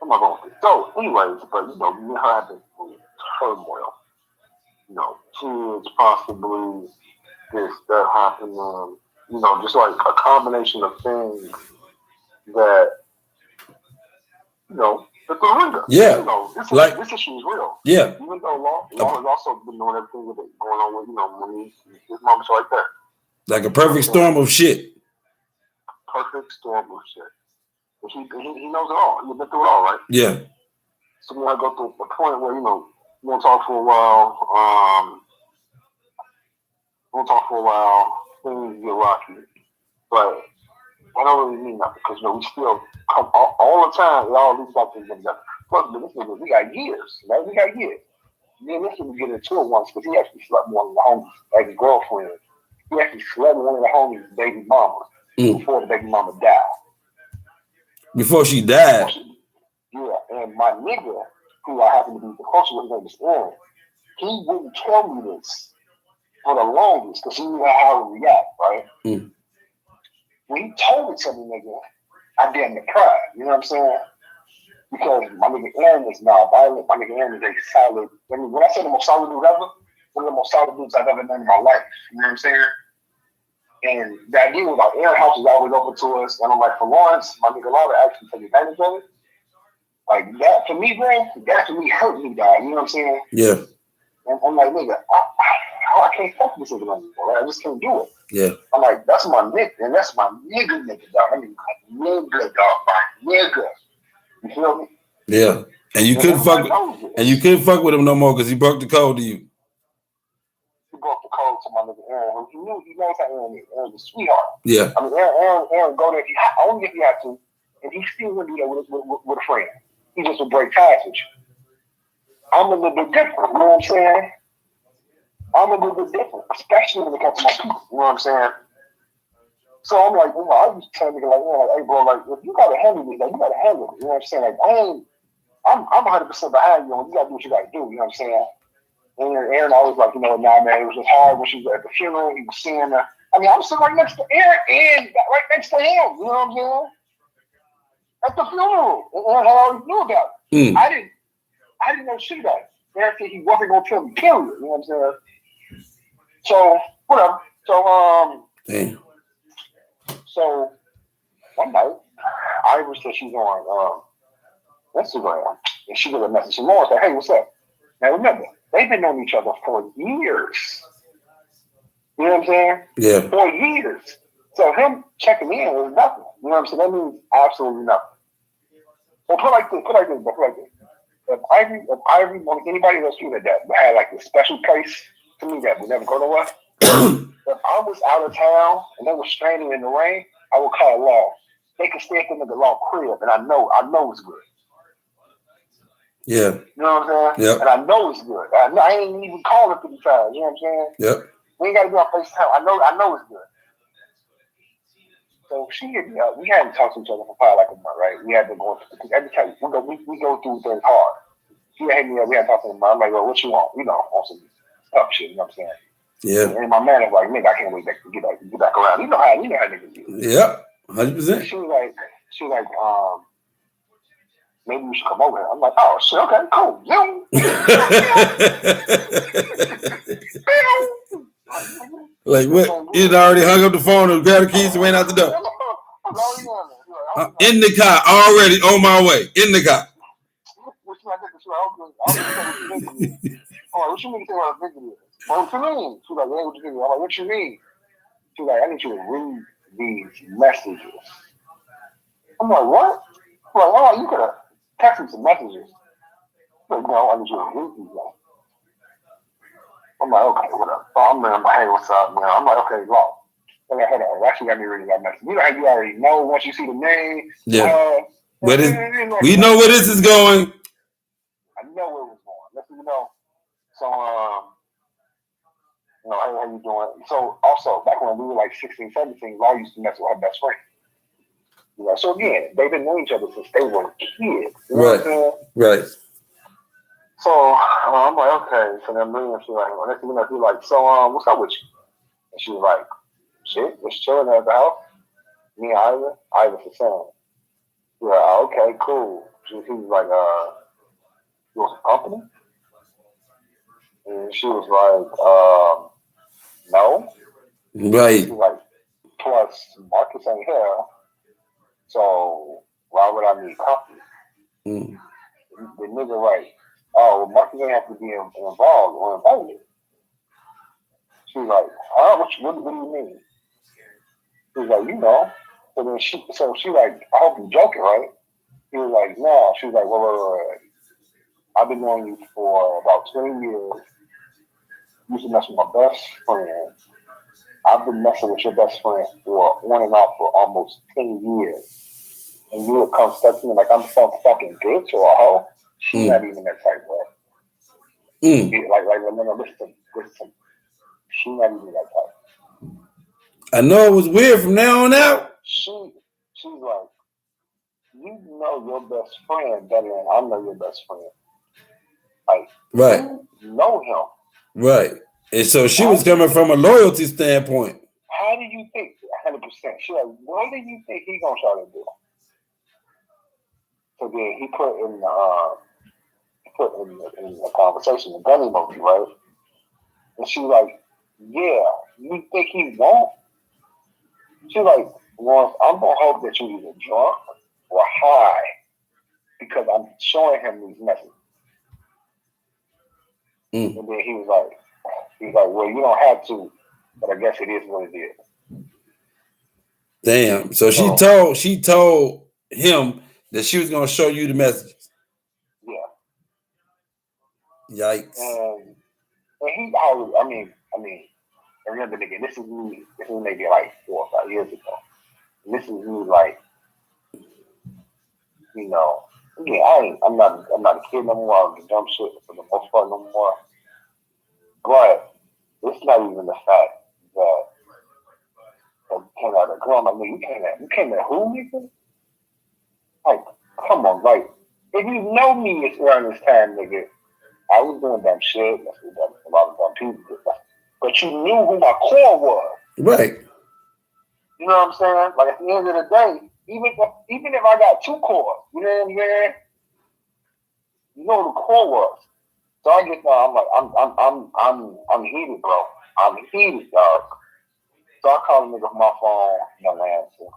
I'm not going to. So, anyways, but me and her have been in turmoil. Kids possibly, this, that happening, just like a combination of things that, But the window, Yeah. you know, this issue is real. Yeah. Even though law has also been doing everything with it going on with, you know, when his moments like that. Like a perfect storm of shit. Perfect storm of shit. But he knows it all. He's been through it all, right? Yeah. So when I go to a point where, you know, you want to talk for a while, things get rocky. But I don't really mean nothing because, you know, we still come all the time. All these guys together. Look, this nigga, we got years, right? We got years. Me and this nigga get into it once because he actually slept with one of the homies, like his girlfriend. He actually slept with one of the homies' baby mama before the baby mama died. Before she died? Yeah, and my nigga, who I happen to be the closer with, his name is Aaron, he wouldn't tell me this for the longest because he knew how I would react, right? When he told it to me, nigga, I damn near cried. You know what I'm saying? Because my nigga Aaron is now violent. My nigga Aaron is a solid. I mean, when I say the most solid dude ever, one of the most solid dudes I've ever known in my life. You know what I'm saying? And the idea was like Aaron house was always open to us. And I'm like, for Lawrence, my nigga Laura actually take advantage of it. Like that for me, bro, that for me hurt me, dog. You know what I'm saying? Yeah. And I'm like, nigga, I can't fuck with this nigga anymore. Right? I just can't do it. Yeah. I'm like, that's my nigga, and that's my nigga, dog. I mean, my nigga, dog, my nigga. You feel me? Yeah. And you couldn't fuck with him no more because he broke the code to you. He broke the code to my nigga Aaron. He knows how Aaron is. Aaron's a sweetheart. Yeah. I mean, Aaron go there only if he had to, and he still would do that with a friend. He just would break ties with you. I'm a little bit different, you know what I'm saying? I'm a little bit different, especially when it comes to my people, you know what I'm saying? So I'm like, you know, I used to tell nigga like, hey bro, like if you gotta handle this, like you gotta handle it, you know what I'm saying? Like I'm 100% behind you, and you gotta do what you gotta do, you know what I'm saying? And Aaron always like, you know, nah man, it was just hard when she was at the funeral, he was seeing her. I mean, I was sitting right next to Aaron and right next to him, you know what I'm saying? At the funeral. And Aaron already knew about it. I didn't know shit about it. Aaron said he wasn't gonna tell me, period, you know what I'm saying? So, whatever. So, Damn. So one night, Iris said she's on Instagram, and she got a message from Lawrence like, "Hey, what's up?" Now remember, they've been knowing each other for years. You know what I'm saying? Yeah. For years. So him checking in was nothing. You know what I'm saying? That means absolutely nothing. So put like this. If Ivory, anybody else do that had like a special place to me that would never go nowhere. If I was out of town and they were stranded in the rain, I would call Law. They could stay at the nigga Law crib, and I know it's good. Yeah. You know what I'm saying? Yep. And I know it's good. I ain't even calling 50 times. You know what I'm saying? Yep. We ain't got to be on FaceTime. I know it's good. So she hit me up. We hadn't talked to each other for probably like a month, right? We had been going through, because every time we go through things hard. She hit me up. We hadn't talked to him. I'm like, well, what you want? You know, on some tough shit. You know what I'm saying? Yeah. And my man was like, nigga, I can't wait to get back around. You know how niggas do. Yep. 100%. She was like, maybe we should come over here. I'm like, oh shit, okay, cool. Like what? He'd already hung up the phone and grabbed the keys and ran out the door. In the car, already on my way. In the car. What you mean? What you mean? She's like, what you mean? I'm like, what you mean? She's like, I need you to read these messages. I'm like, what? I'm like, oh, you could have texted me some messages. But no, I need you to read these messages. I'm like, okay, whatever. So I'm like, hey, what's up, man? I'm like, okay, Law. I'm like, hold on, why she got me reading that message? You know how you already know once you see the name. Yeah. We know where this is going. I know where it was going. Let's know. So, you know, how you doing? So, also, back when we were like 16, 17, Law used to mess with her best friend. You know, so again, they've been knowing each other since they were kids. You know what I'm saying? Right. So, I'm like, okay. So then me and she like, next thing you know, she like, so, what's up with you? And she was like, shit, just chilling at the house. Me and Ivor's the same. She's like, oh, okay, cool. He was like, you want some company? And she was like, no. Right. She was like, plus Marcus ain't here, so why would I need company? the nigga right. Oh, well, Marcus ain't have to be involved or invited. She's like, huh? What do you mean? She's like, you know. So then she like, I hope you're joking, right? He was like, no. She was like, well, I've been knowing you for about 20 years. You used to mess with my best friend. I've been messing with your best friend for on and off for almost 10 years. And you would come step to me like I'm some fucking bitch or a hoe. She's not even that type, bro. Like, no, listen. She's not even that type. I know it was weird from now on out. She's like, you know your best friend better than I know your best friend. Like, right. You know him. Right. And so she was coming from a loyalty standpoint. How do you think, 100%? She's like, what do you think he gonna try to do? So then he put in the conversation the gun emoji, right? And she's like, yeah, you think he won't? She's like, well, I'm gonna hope that you're either drunk or high because I'm showing him these messages. And then he was like, well, you don't have to, but I guess it is what it is. Damn. So she told him that she was gonna show you the messages. Yeah. Yikes. And he always, I mean, remember, nigga, this is me maybe like 4 or 5 years ago. And this is me like, you know, yeah, I'm not a kid no more. I'm the dumb shit for the most part no more. But it's not even the fact that you came out of a girl. I mean, you came at who, nigga? Like, come on, like, if you know me around this time, nigga, I was doing dumb shit. That's what a lot of dumb people. But you knew who my core was. Right. You know what I'm saying? Like, at the end of the day, even if I got 2 cores, you know what I'm saying? You know who the core was. So I get down, I'm like, I'm heated, bro. I'm heated, dog. So I call the nigga from my phone, no answer.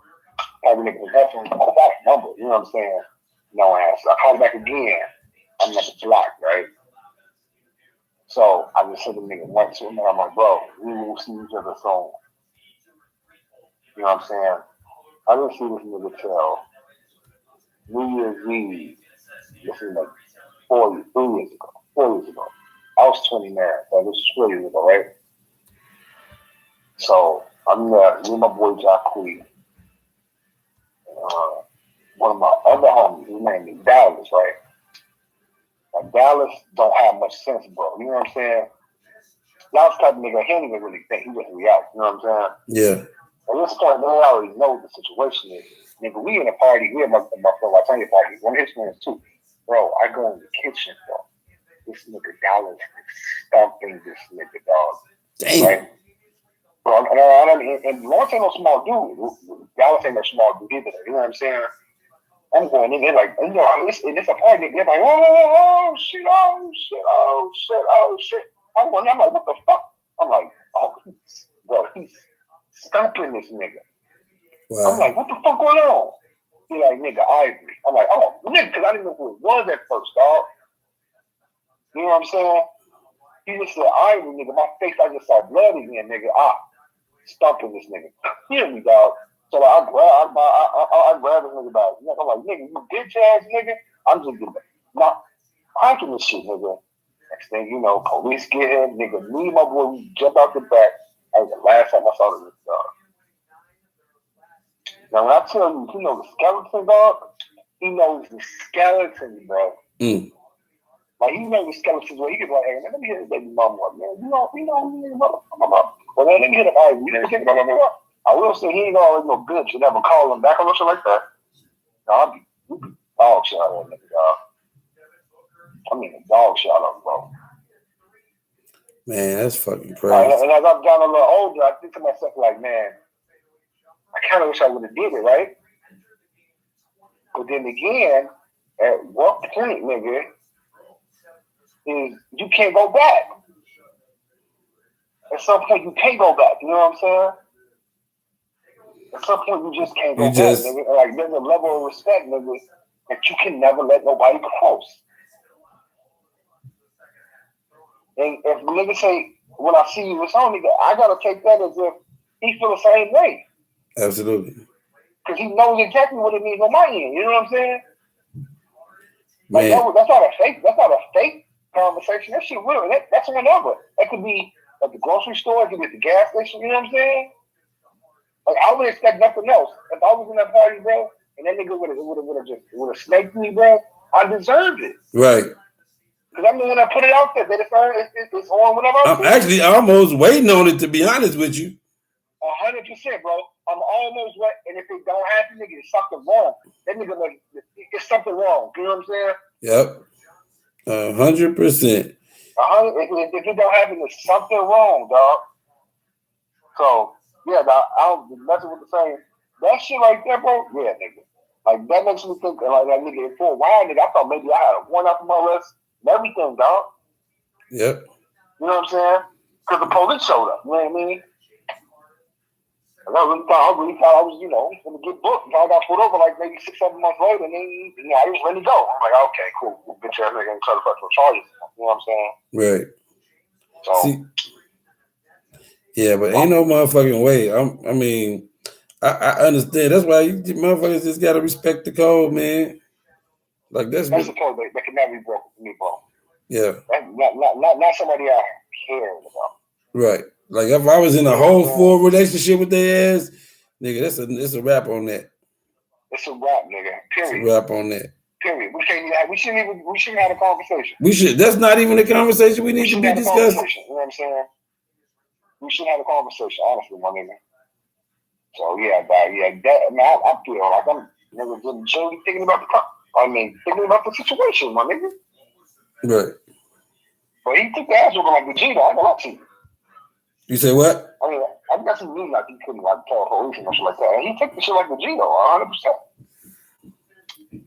Call the nigga from that phone, call back number, you know what I'm saying? No answer. I call back again. I'm at the block, right? So I just said the nigga once, and I'm like, bro, we will see each other soon. You know what I'm saying? I didn't see this nigga till New Year's Eve. This is like 4 years ago. I was 29, so this was 4 years ago, right? So I'm there with my boy Jacquees. One of my other homies, his name is Dallas, right? Like, Dallas don't have much sense, bro. You know what I'm saying? Dallas type of nigga, he didn't even really think, he just react. You know what I'm saying? Yeah. At this point, they already know what the situation is. Nigga, we in a party, we at my friend Latonya party, one of his friends too. Bro, I go in the kitchen, bro. This nigga Dallas is stomping this nigga, dog. Damn. Right? Bro, and Lawrence ain't no small dude. Dallas ain't no small dude either. You know what I'm saying? I'm going in there like, you know, it's a party. They're like, oh shit. I'm going, I'm like, what the fuck? I'm like, oh, bro, he's stomping this nigga. Wow. I'm like, what the fuck going on? He's like, nigga, Ivory. I'm like, oh, nigga, because I didn't know who it was at first, dog. You know what I'm saying? He just said, Ivory, nigga, my face, I just saw blood again, nigga. Stomping this nigga. Hear me, dog. So like, I grab this nigga back. I'm like, nigga, you bitch ass nigga. I'm just not honking this shit, nigga. Next thing you know, police get here, nigga. Me and my boy, we jump out the back. That was the last time I saw this dog. Now when I tell you, he knows the skeleton, dog. He knows the skeleton, bro. Like, he knows the skeletons where he can be like, hey, man, let me hit his baby mama up, man. You know, well, man, let me hit him. Hey, you never hit him. I will say he ain't always no bitch. You never call him back or no shit like that. No, I'll be dog shit out of that nigga, dog. I mean, a dog shit out of him, bro. Man, that's fucking crazy. And as I've gotten a little older, I think to myself, like, man, I kind of wish I would have did it, right? But then again, at what point, nigga, is you can't go back. At some point, you can't go back. You know what I'm saying? At some point, you just can't go back, nigga. Like, there's a level of respect, nigga, that you can never let nobody cross. And if the nigga say, when I see you, it's on, nigga, I gotta take that as if he feel the same way. Absolutely. Because he knows exactly what it means on my end. You know what I'm saying? Like Man. that's not a fake. That's not a fake conversation. That shit real. That's whenever. That could be at the grocery store. It could be at the gas station. You know what I'm saying? Like I would expect nothing else. If I was in that party, bro, and that nigga would have snaked me, bro, I deserved it. Right. Because I mean, when I put it out there, that it's on whenever I'm actually almost waiting on it, to be honest with you. 100%, bro. I'm almost wet, and if it don't happen, nigga, it's something wrong. That nigga, like, it's something wrong. You know what I'm saying? Yep. 100%. If it don't happen, it's something wrong, dog. So, yeah, dog, I don't messing with the same. That shit right there, bro, yeah, nigga. Like, that makes me think, like, that nigga, for a while, nigga, I thought maybe I had a one up on my list and everything, dog. Yep. You know what I'm saying? Because the police showed up. You know what I mean? I really thought I was, going to get booked. I got pulled over like maybe 6-7 months later, and then, I just let it go. I'm like, okay, cool. Bitch ass nigga ain't try to fuck with charges. You know what I'm saying? Right. So, see, yeah, but ain't no motherfucking way. I mean, I understand. That's why you motherfuckers just gotta respect the code, man. Like that's the code that can never be broken for me, bro. Yeah. Not somebody I care about. Right. Like if I was in a whole full relationship with their ass, nigga, it's a wrap on that. It's a wrap, nigga. Period. It's a wrap on that. Period. We shouldn't have a conversation. We should. That's not even a conversation we need to be discussing. You know what I'm saying? We should have a conversation, honestly, my nigga. So yeah, that man, I feel like I'm never getting jolly thinking about thinking about the situation, my nigga. Right. But he took the ass over like Vegeta. I got to. You say what? I mean, I guess he knew like he couldn't like call police and shit like that. And he took the shit like Vegeta, 100%.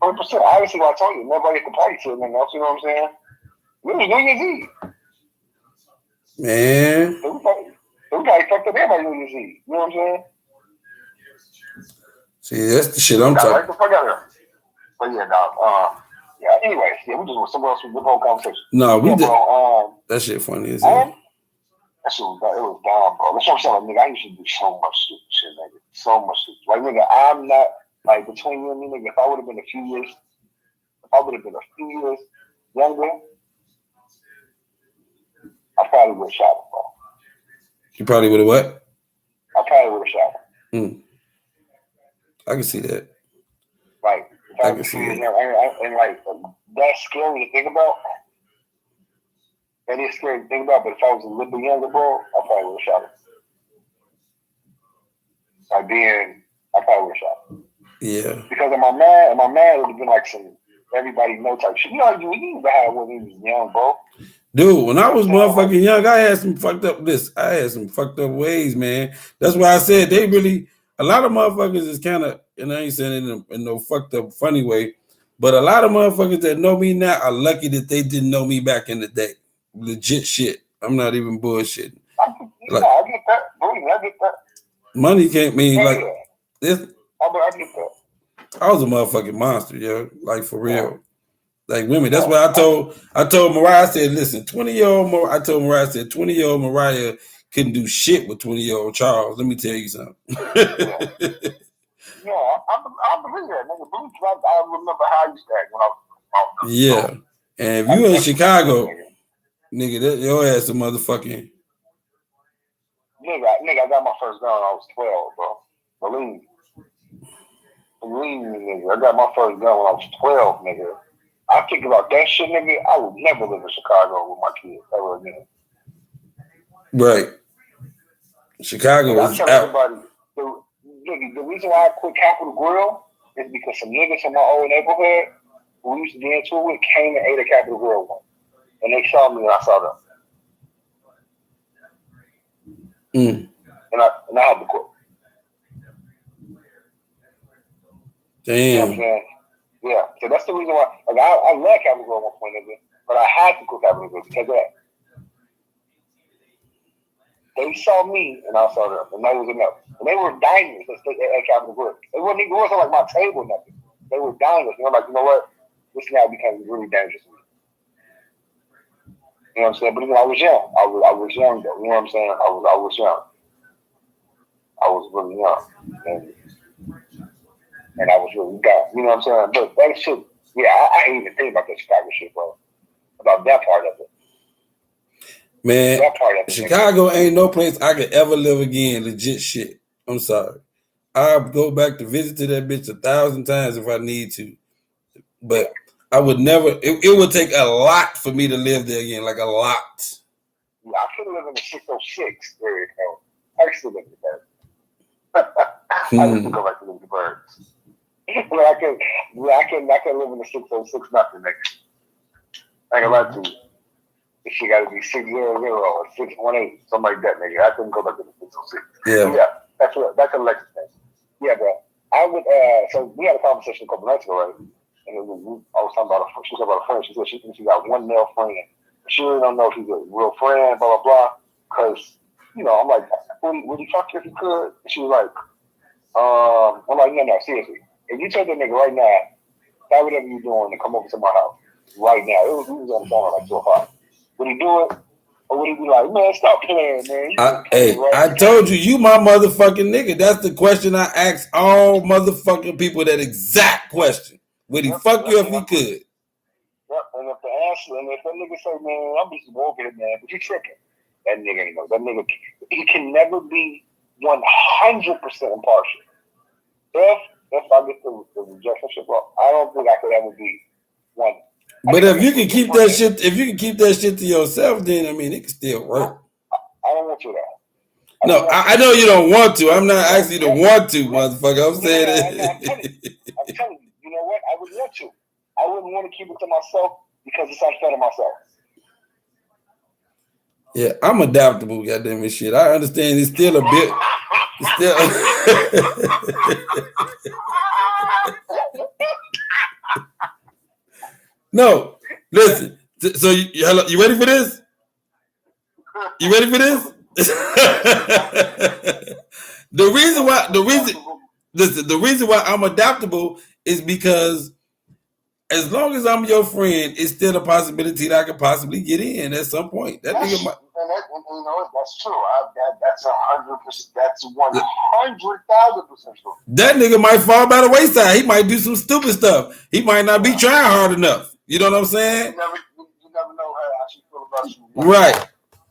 100%. Obviously, I told you, nobody at the party said nothing else. You know what I'm saying? We was New Year's Eve. Man. Everybody fucked up everybody New Year's Eve. You know what I'm saying? See, that's the shit I'm talking about. Right the fuck out of here. But yeah, dog. Yeah, anyways, yeah, we just want somewhere else with the whole conversation. No, we did. Bro, that shit funny as hell. That shit was dumb, bro. That's what I'm saying. Like, nigga, I used to do so much stupid shit, nigga. So much stupid. Like, nigga, I'm not, like, between you and me, nigga, if I would have been a few years younger, I probably would have shot him, bro. You probably would have what? I probably would have shot him. I can see that. Like, I can see that. And like, that's scary to think about. That is scary to think about, but if I was a little bit younger, bro, I probably would have shot him. I probably would have shot him. Yeah. Because of my man would have been like some everybody know type shit. You know, you even had when he was young, bro. Dude, when I was motherfucking young, I had some fucked up ways, man. That's why I said a lot of motherfuckers is kind of, and I ain't saying it in no fucked up funny way, but a lot of motherfuckers that know me now are lucky that they didn't know me back in the day. Legit shit. I'm not even bullshitting. I get that. I get that. Money can't mean like this. I get that. I was a motherfucking monster, yo. Like for real. Like women. That's why I told Mariah, I said, listen, 20-year-old Mariah, I told Mariah, I said 20-year-old Mariah couldn't do shit with 20-year-old Charles. Let me tell you something. Yeah, I believe that, nigga. I remember how you said when I was yeah. And if you in Chicago, nigga, your ass a motherfucking. Nigga, I got my first gun when I was 12, bro. Believe me, nigga. I got my first gun when I was 12, nigga. I think about that shit, nigga. I would never live in Chicago with my kids ever again. Right. Chicago is out. Everybody, the reason why I quit Capital Grill is because some niggas in my old neighborhood who we used to get into it with came and ate a Capital Grill one. And they saw me and I saw them. And I had to quit. Damn. You know what I'm saying? Yeah. So that's the reason why. Like, I love Capital Grill at one point, nigga, but I had to quit Capital Grill because of that. They saw me and I saw them, and that was enough. And they were diners at Capital Grill. It wasn't like my table or nothing. They were diners. And I'm like, you know what? This now becomes really dangerous to me. You know what I'm saying? But you know, I was young. I was young though. You know what I'm saying? I was young. I was really young, and I was really dumb. You know what I'm saying? But that shit, yeah, I ain't even think about that Chicago shit, bro. About that part of it. Man, that part of it, Chicago ain't no place I could ever live again. Legit shit. I'm sorry. I'll go back to visit to that bitch 1,000 times if I need to. But I would never, it would take a lot for me to live there again, like a lot. Yeah, I could live in the 606 area code. I used to live in the birds. I used to go back to live in the birds. But I can live in the 606 nothing, nigga. I ain't gonna lie to you. This shit gotta be 600 or 618, something like that, nigga. I couldn't go back to the 606. Yeah. That's an Alexis thing. Yeah, bro. I would, so we had a conversation a couple nights ago, right? And I was talking about she was talking about a friend. She said she thinks she got one male friend. She really don't know if he's a real friend, blah, blah, blah. Because, you know, I'm like, would he fuck you if he could? And she was like, I'm like, no, seriously. If you told that nigga right now, stop whatever you're doing and come over to my house right now, he was on the phone at like 2 o'clock. Would he do it? Or would he be like, man, stop playing, man? I told you my motherfucking nigga. That's the question I ask all motherfucking people, that exact question. Would he fuck you if he could? Yep, and if the answer, and if that nigga say, man, I'm just walking it, man, but you tripping. That nigga ain't know. That nigga, he can never be 100% impartial. If I get the rejection shit, bro, I don't think I could ever be one. But if you can keep that shit, to yourself, then I mean it can still work. I don't want you there. No, I know you don't want to. I'm not asking you to want to, motherfucker. I'm saying I'm telling you, you know what? I would want to. I wouldn't want to keep it to myself because it's unfair to myself. Yeah, I'm adaptable, goddamn it, shit. I understand it's still a bit. No, listen. So you ready for this? You ready for this? The reason why I'm adaptable is because as long as I'm your friend, it's still a possibility that I could possibly get in at some point. That nigga might. You know, that's true. That's 100%. That's 100,000% true. That nigga might fall by the wayside. He might do some stupid stuff. He might not be trying hard enough. You know what I'm saying? You never know how she feel about you. Right.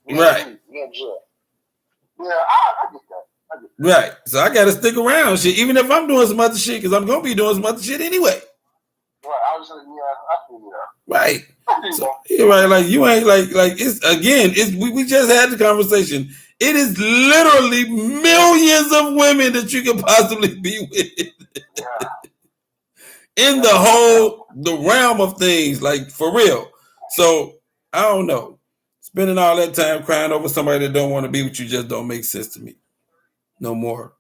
Yeah, I get that. Right. So I got to stick around, shit, even if I'm doing some other shit, because I'm going to be doing some other shit anyway. Right. I was saying, I feel you. Right. So, you're right. Like, you ain't like it's we just had the conversation. It is literally millions of women that you can possibly be with. Yeah. In the realm of things, like for real. So I don't know. Spending all that time crying over somebody that don't want to be with you just don't make sense to me. No more.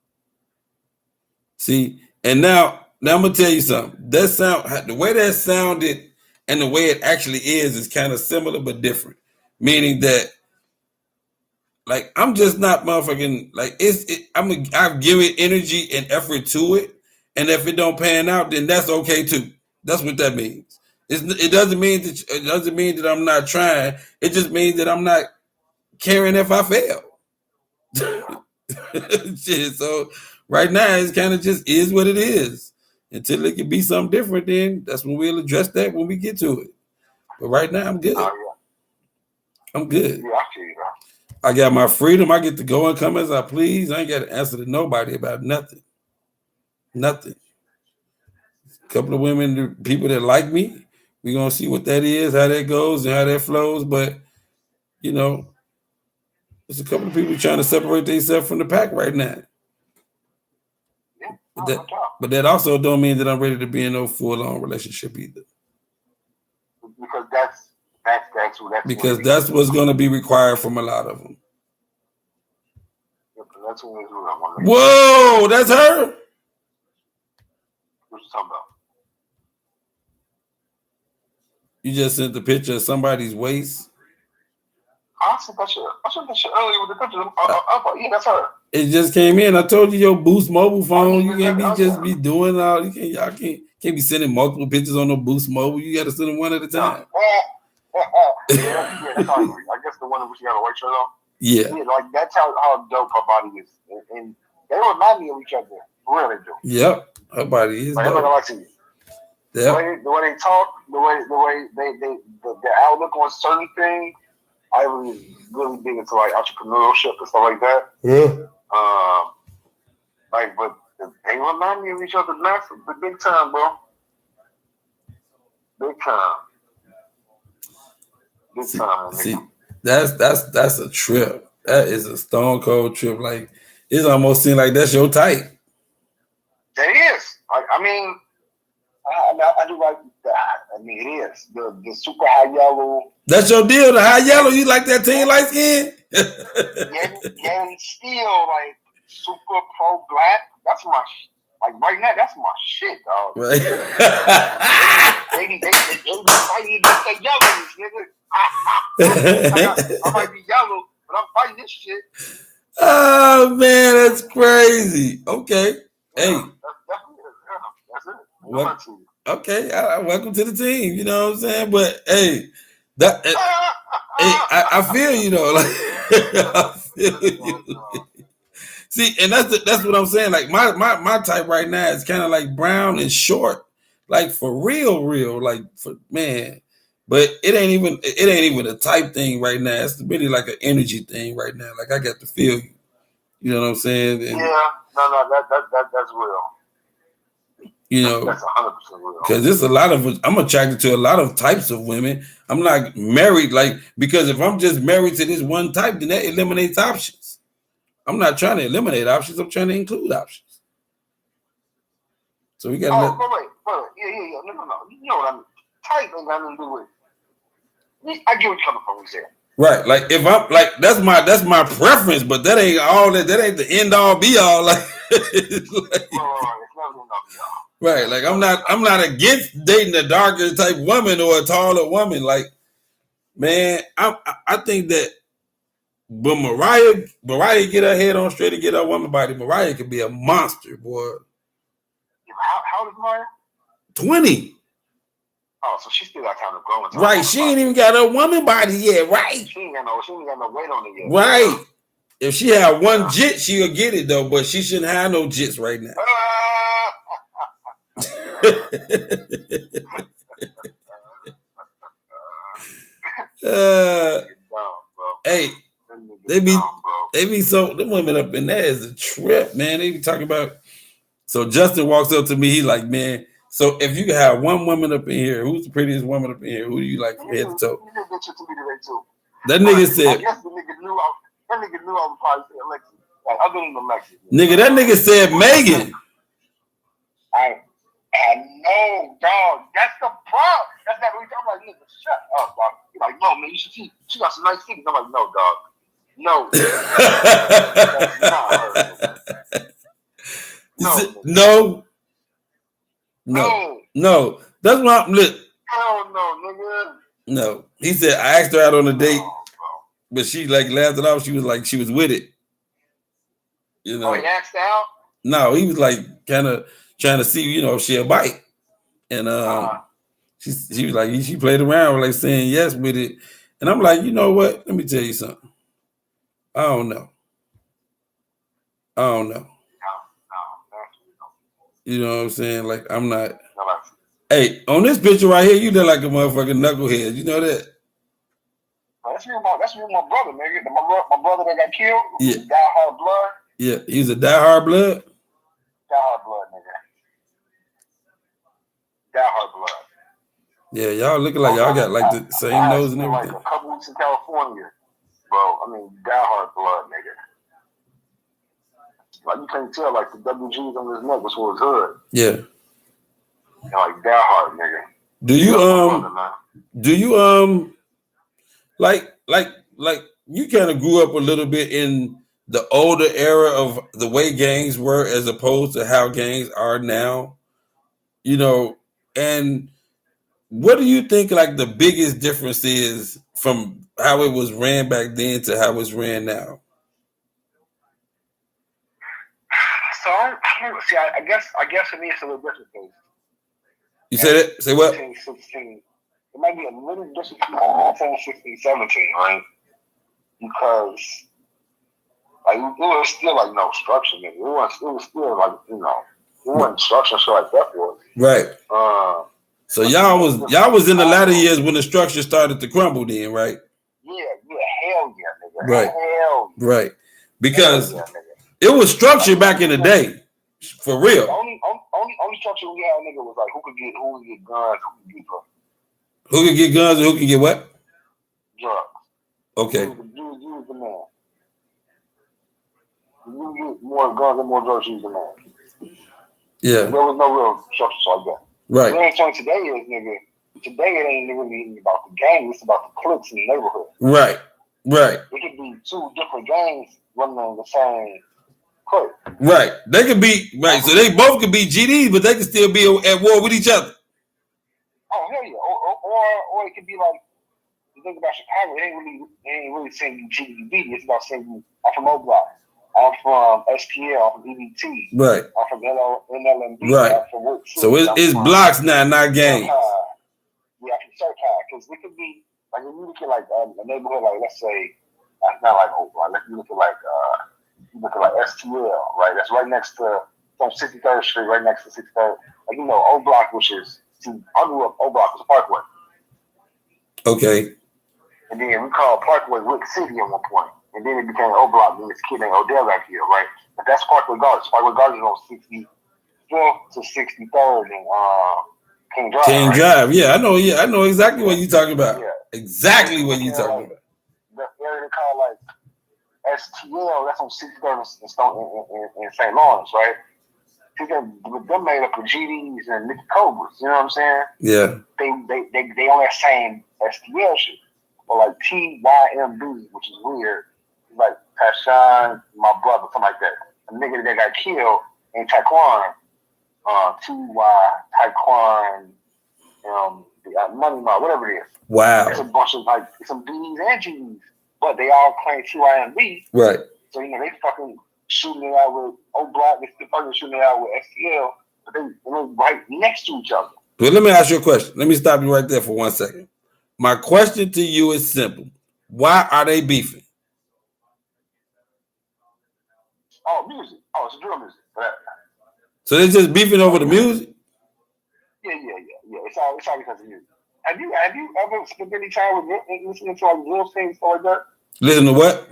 See, and now I'm gonna tell you something. The way that sounded and the way it actually is kind of similar but different. Meaning that, like, I'm just not motherfucking like I've given energy and effort to it. And if it don't pan out, then that's okay too. That's what that means. It doesn't mean that I'm not trying. It just means that I'm not caring if I fail. Shit. So right now, it's kind of just is what it is. Until it can be something different, then that's when we'll address that when we get to it. But right now, I'm good. I'm good. Yeah, I see you, bro. I got my freedom. I get to go and come as I please. I ain't got to answer to nobody about nothing. Nothing. A couple of women, people that like me, we're going to see what that is, how that goes, and how that flows. But, you know, there's a couple of people trying to separate themselves from the pack right now. But that also don't mean that I'm ready to be in no full-on relationship either. Because that's what's going to be required from a lot of them. Whoa, that's her? What you talking about? You just sent the picture of somebody's waist. I sent that shit earlier with the picture. Yeah, that's her. It just came in. I told you your Boost mobile phone. You can't be doing all. Y'all can't be sending multiple pictures on no Boost mobile. You got to send them one at a time. Yeah, that's Ivory. I guess the one who she got a white shirt on. Yeah. Yeah, like that's how dope her body is, and they remind me of each other. For real, they do. Yep. Her body is like, I'm not dope. gonna lie to you. Yep. The way they talk, the way the outlook on certain things. Ivory is really big into like entrepreneurship and stuff like that. Yeah. But they remind me of each other massive, but big time, bro. Big time. Big time. See, that's a trip. That is a stone cold trip. Like it almost seems like that's your type. It is. I mean, I do like that. I mean, it is the super high yellow. That's your deal. The high yellow. You like that team light skin? yeah, still like super pro black. That's my like right now. That's my shit, dog. Right. they fighting against that yellowness, nigga. I might be yellow, but I'm fighting this shit. Oh man, that's crazy. Okay. Hey. That's it. Well, okay. Welcome to the team. You know what I'm saying? But hey, that hey, I feel you though. Like I feel you. See, and that's what I'm saying. Like my type right now is kind of like brown and short, like for real, like for man. But it ain't even a type thing right now. It's really like an energy thing right now. Like I got to feel you. You know what I'm saying? And, that's real. You know, that's 100% real. Because there's a lot of I'm attracted to a lot of types of women. I'm not married, like because if I'm just married to this one type, then that eliminates options. I'm not trying to eliminate options. I'm trying to include options. So we got. Wait. Yeah. No. You know what I mean? Type ain't got nothing to do with. I get what you're coming from. We said. Right, like if I'm like that's my preference, but that ain't all that ain't the end all be all. Like, right, like I'm not against dating a darker type woman or a taller woman. Like, man, I think that when Mariah get her head on straight and get her woman body, Mariah could be a monster, boy. How old is Mariah? 20. Oh, so she still got time to grow. Right, she ain't even got a woman body yet, right? She ain't got no weight on it yet. Right. If she had one jit, she'll get it though, but she shouldn't have no jits right now. Hey, they be so the women up in there is a trip, man. They be talking about. So Justin walks up to me, he like, man. So if you could have one woman up in here, who's the prettiest woman up in here? Who do you like from head to toe? That nigga said. I guess the nigga knew I would probably say Alexis. Like other than Alexis. Nigga, that nigga said Megan. I know, dog. That's the problem. That's not what we talking about. Nigga, shut up, dog. You're like, no, man, you should see. She got some nice titties. I'm like, no, dog. No. No. That's why I'm lit. Hell no, nigga. No. He said I asked her out on a date, but she like laughed it off. She was like, she was with it. You know. Oh, he asked out? No, he was like kind of trying to see, you know, if she'll bite. And she was like, she played around like saying yes with it. And I'm like, you know what? Let me tell you something. I don't know. You know what I'm saying? Like, I'm not. Hey, on this picture right here, you look like a motherfucking knucklehead. You know that? That's me and my brother, nigga. My brother that got killed. Yeah. Die-hard blood. Yeah, he's a die-hard blood. Die-hard blood, nigga. Die-hard blood. Yeah, y'all looking like y'all got like the same nose and everything. Like a couple weeks in California, bro. I mean, die-hard blood, nigga. Like you can't tell, like the WGs on his neck was for his hood. Yeah. Like die-hard, nigga. Do you like you kind of grew up a little bit in the older era of the way gangs were as opposed to how gangs are now, you know, and what do you think like the biggest difference is from how it was ran back then to how it's ran now? So I don't see. I guess for me it's a little different. You said it? Say what? 16. it might be a little different between 16, 17, right? Because like it was still like no structure, nigga. It was still like, you know, it wasn't structure shit like that was. Right. So y'all was in the latter years when the structure started to crumble then, right? Yeah, hell yeah, nigga. Right. Hell yeah. Right. Because hell yeah, nigga. it was structure back in the day. For real. The only structure we had, nigga, was like who could get guns, who could get drugs. Who can get guns and who can get what? Drugs. Okay. You was the man. You get more guns and more drugs, you was the man. Yeah. There was no real structure like that. Right. The only thing today is, nigga, today it ain't really even about the gang, it's about the cliques in the neighborhood. Right. Right. It could be two different gangs running on the same clique. Right. They could be, right, so they both could be GDs, but they could still be at war with each other. Oh, hell yeah. Or it could be like, you think about Chicago, it ain't really saying you GDB, it's about saying you, I'm from O-Block, I'm from SPL, I'm from EBT, right. I'm from NLMB, right. I'm from Wood City, so it's blocks now, not gangs. Yeah, from Certified, because it could be, like, if you look at, like, a neighborhood, like, let's say, not like O-Block, let's look at, like, STL, right? That's right next to, from 63rd Street, right next to 63rd. Like, you know, O-Block, which is, I grew up, O-Block was Parkway. Okay. And then we called Parkway Wick City at one point. And then it became O-Block, and this kid named Odell back here, right? But that's Parkway Gardens. Parkway Gardens is on 64th to 63rd and King Drive. King right? Drive, yeah, I know exactly what you're talking about. Yeah. Exactly what you're talking about. The area they call like STL, that's on 63rd in St. Lawrence, right? They're made up of GDs and Nicky Cobras, you know what I'm saying? Yeah. They on that same STL shit. Or like TYMB, which is weird. It's like Tashawn, my brother, something like that. A nigga that got killed in Taekwon. Taekwon, Money Mile, whatever it is. Wow. It's a bunch of like some B's and G's, but they all claim TYMB. Right. So, you know, they fucking shooting it out with O-Block, they still fucking shooting it out with STL, but they're right next to each other. But let me ask you a question. Let me stop you right there for 1 second. My question to you is simple. Why are they beefing? Oh, music. Oh, it's drill music. So they're just beefing over the music? Yeah. It's all because of music. Have you ever spent any time with listening to like real things, stuff like that? Listen to what?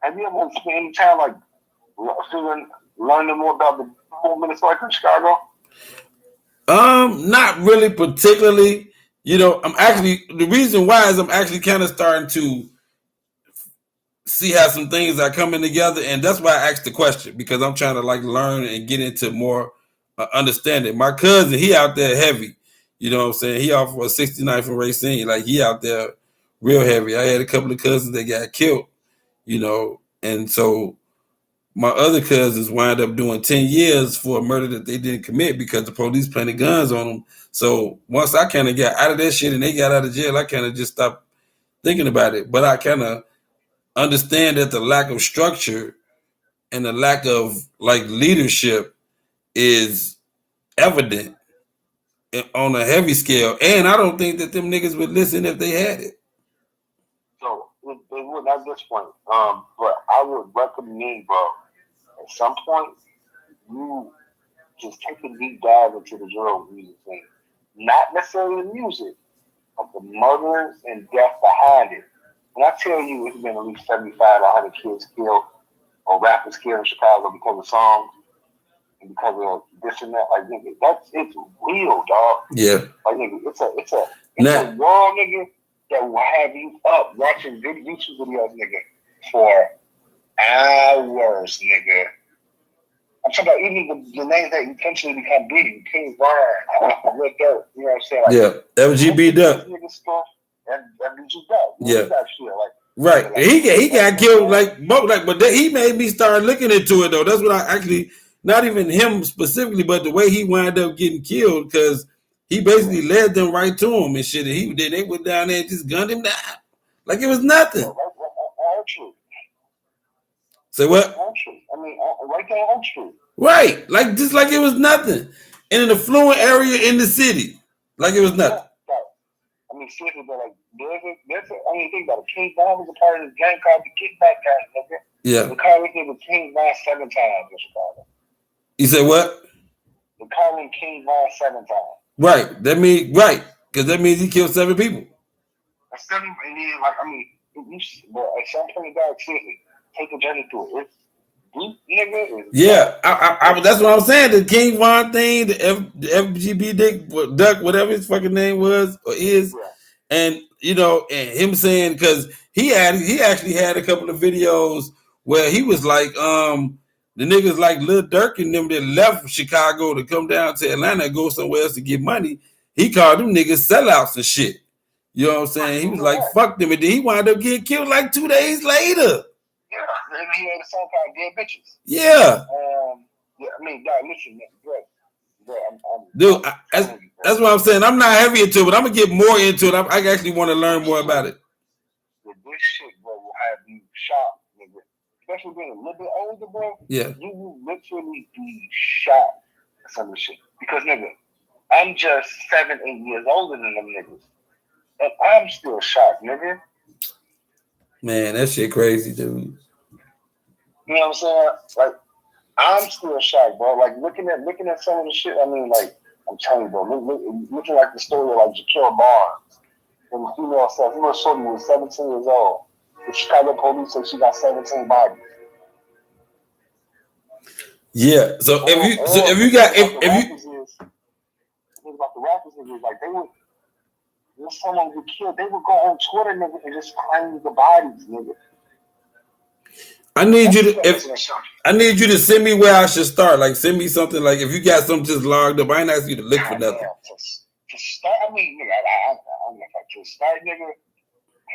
Have you ever spent any time like learning more about the 4 minutes like in Chicago? Not really particularly. You know, the reason why is I'm actually kind of starting to see how some things are coming together. And that's why I asked the question, because I'm trying to like learn and get into more understanding. My cousin, he out there heavy. You know what I'm saying? He off for a 69 from Racine. Like he out there real heavy. I had a couple of cousins that got killed, you know. And so my other cousins wind up doing 10 years for a murder that they didn't commit because the police planted guns on them. So once I kind of got out of that shit and they got out of jail, I kind of just stopped thinking about it. But I kind of understand that the lack of structure and the lack of like leadership is evident on a heavy scale. And I don't think that them niggas would listen if they had it. So they would at this point. But I would recommend, bro, at some point, you just take a deep dive into the drill music thing. Not necessarily the music, but the murders and death behind it. When I tell you it's been at least 75 to 100 kids killed or rappers killed in Chicago because of songs and because of this and that, like, nigga, it's real, dog. Yeah. Like, nigga, it's a world, nigga, that will have you up watching YouTube videos, nigga, for hours, nigga. I'm talking about even the names that eventually become big. King Brian, Red Dirt, you know what I'm saying? Like, yeah, FGB Duck. FGB Duck. Yeah. Like, right. Like, he got killed but he made me start looking into it though. That's what I actually, not even him specifically, but the way he wound up getting killed, because he basically led them right to him and shit. And they went down there and just gunned him down like it was nothing. All true. Say what? All true. I mean, right there on true. Right, like just like it was nothing, in an affluent area in the city, like it was nothing. mean, seriously, but like, I mean, think about it. King Von was a part of this gang called the Kickback Gang, nigga. Yeah. They call this nigga King Von 7 times in Chicago. You said what? They call him King Von 7 times. Right. That means because that means he killed 7 people. That's 7, and then like I mean, but at some point, dog, seriously, take the journey through it. It's deep, nigga. Yeah, I that's what I'm saying. The King Von thing, the FGB Dick Duck, whatever his fucking name was or is, and you know, and him saying because he actually had a couple of videos where he was like, the niggas like Lil Durk and them that left Chicago to come down to Atlanta and go somewhere else to get money. He called them niggas sellouts and shit. You know what I'm saying? He was like, fuck them, and then he wound up getting killed like 2 days later. Yeah, and he had a song called Dead Bitches. Yeah. Yeah, I mean, dog, listen, man, bro, dude, that's what I'm saying. I'm not heavy into it, but I'm gonna get more into it. I actually want to learn more about it. This shit, bro, will have you shocked, nigga. Especially being a little bit older, bro. Yeah. You will literally be shocked at some of the shit. Because, nigga, I'm just 7, 8 years older than them niggas. And I'm still shocked, nigga. Man, that shit crazy, dude. You know what I'm saying? Like, I'm still shocked, bro. Like, looking at some of the shit, I mean, like, I'm telling you, bro, looking like the story of, like, Jaquel Barnes and the female self. You know, shorty was 17 years old. The Chicago police said she got 17 bodies. Yeah. So if you about the rappers niggas, like, they would, when someone would get killed, they would go on Twitter, nigga, and just claim the bodies, nigga. I need you to send me where I should start. Like, send me something. Like, if you got something just logged up, I ain't asking you to look for nothing. To start, I mean, nigga, I don't know if I can start, nigga. I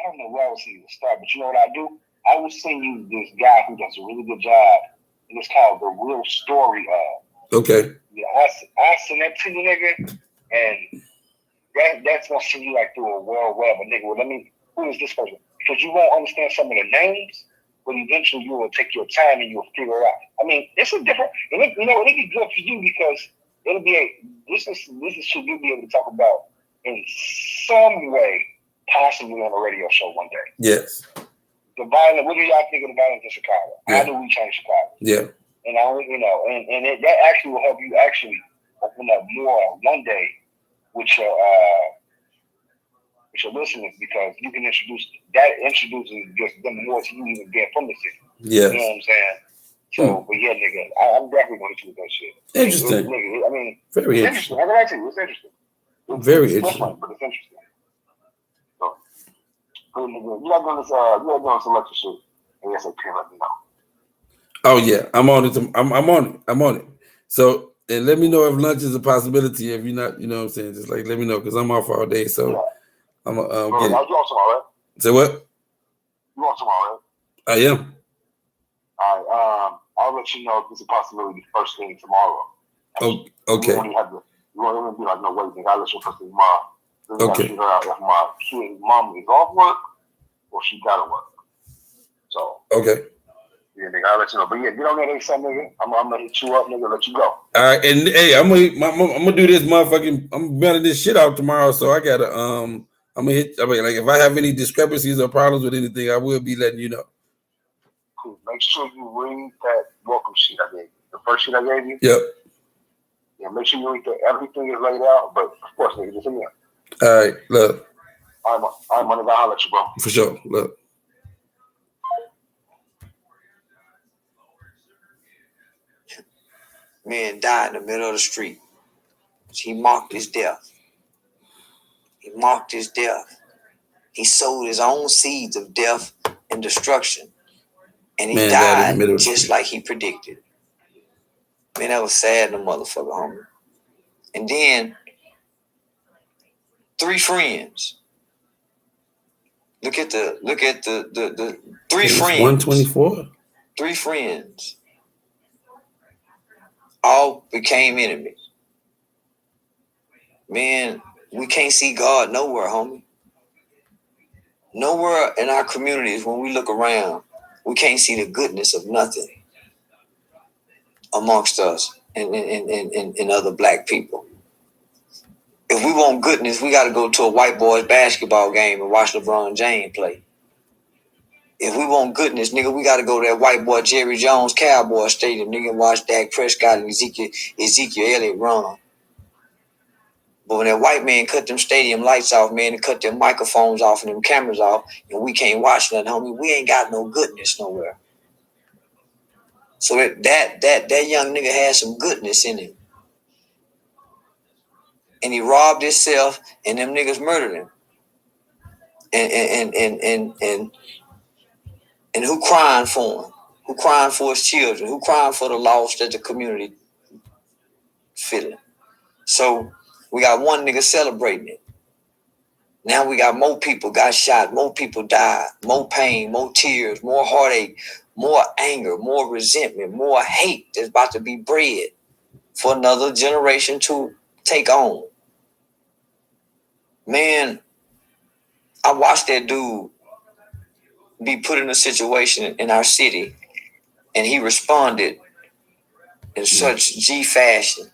don't know where I was saying to start, but you know what I do? I will send you this guy who does a really good job, and it's called The Real Story of. Okay. Yeah, I send that to you, nigga, and that's gonna send you like through a world web. But nigga, well, who is this person? Because you won't understand some of the names. But eventually you will take your time and you'll figure it out. I mean, it's a different, and it'll be good for you because it'll be this is shit you'll be able to talk about in some way, possibly on a radio show one day. Yes. The violence, what do y'all think of the violence in Chicago? Yeah. How do we change Chicago? Yeah. And that actually will help you actually open up more one day with your listeners, because you can introduces just them more to you even being from the city. Yes. You know what I'm saying? So, but yeah, nigga, I'm definitely going to choose that shit. Interesting. Nigga, I mean, very interesting. I can actually, it's interesting. Very interesting. But it's interesting. So, you not going to select your shit. And yes, I can let me know. Oh yeah, I'm on it. I'm on it. So, and let me know if lunch is a possibility. If you're not, you know what I'm saying, just like let me know, because I'm off all day. So. Yeah. I'm get it. You off tomorrow, right? Say what? You off tomorrow, right? I am. All right. I'll let you know if it's a possibility first thing tomorrow. Oh, okay. You won't even be like, no, wait, I'll let you first thing tomorrow. Then okay. Figure out if my kid's mom is off work or she gotta work. So. Okay. Yeah, nigga, I'll let you know. But yeah, get on there, something, nigga. I'm gonna hit you up, nigga. Let you go. All right, and hey, I'm gonna do this motherfucking. I'm running this shit out tomorrow, so I gotta I'm gonna hit. I mean, like, if I have any discrepancies or problems with anything, I will be letting you know. Cool. Make sure you read that welcome sheet I gave you. The first sheet I gave you. Yep. Yeah, make sure you read that. Everything is laid out, but of course, nigga, just in there. All right, look. I'm gonna holler at you, bro. For sure. Look. Man died in the middle of the street. He mocked his death. He sowed his own seeds of death and destruction. And he died just like he predicted. Man, that was sad, the motherfucker, homie. And then 3 friends. Look at the 3 friends. 124? 3 friends. All became enemies. Man, we can't see God nowhere, homie. Nowhere in our communities, when we look around, we can't see the goodness of nothing amongst us and other black people. If we want goodness, we got to go to a white boys basketball game and watch LeBron James play. If we want goodness, nigga, we got to go to that white boy Jerry Jones Cowboy Stadium, nigga, and watch Dak Prescott and Ezekiel Elliott run. But when that white man cut them stadium lights off, man, and cut them microphones off and them cameras off, and we can't watch nothing, homie, we ain't got no goodness nowhere. So that young nigga had some goodness in him. And he robbed himself, and them niggas murdered him. And who crying for him? Who crying for his children? Who crying for the loss that the community feeling? So we got one nigga celebrating it. Now we got more people got shot, more people died, more pain, more tears, more heartache, more anger, more resentment, more hate that's about to be bred for another generation to take on. Man, I watched that dude be put in a situation in our city, and he responded in such G fashion.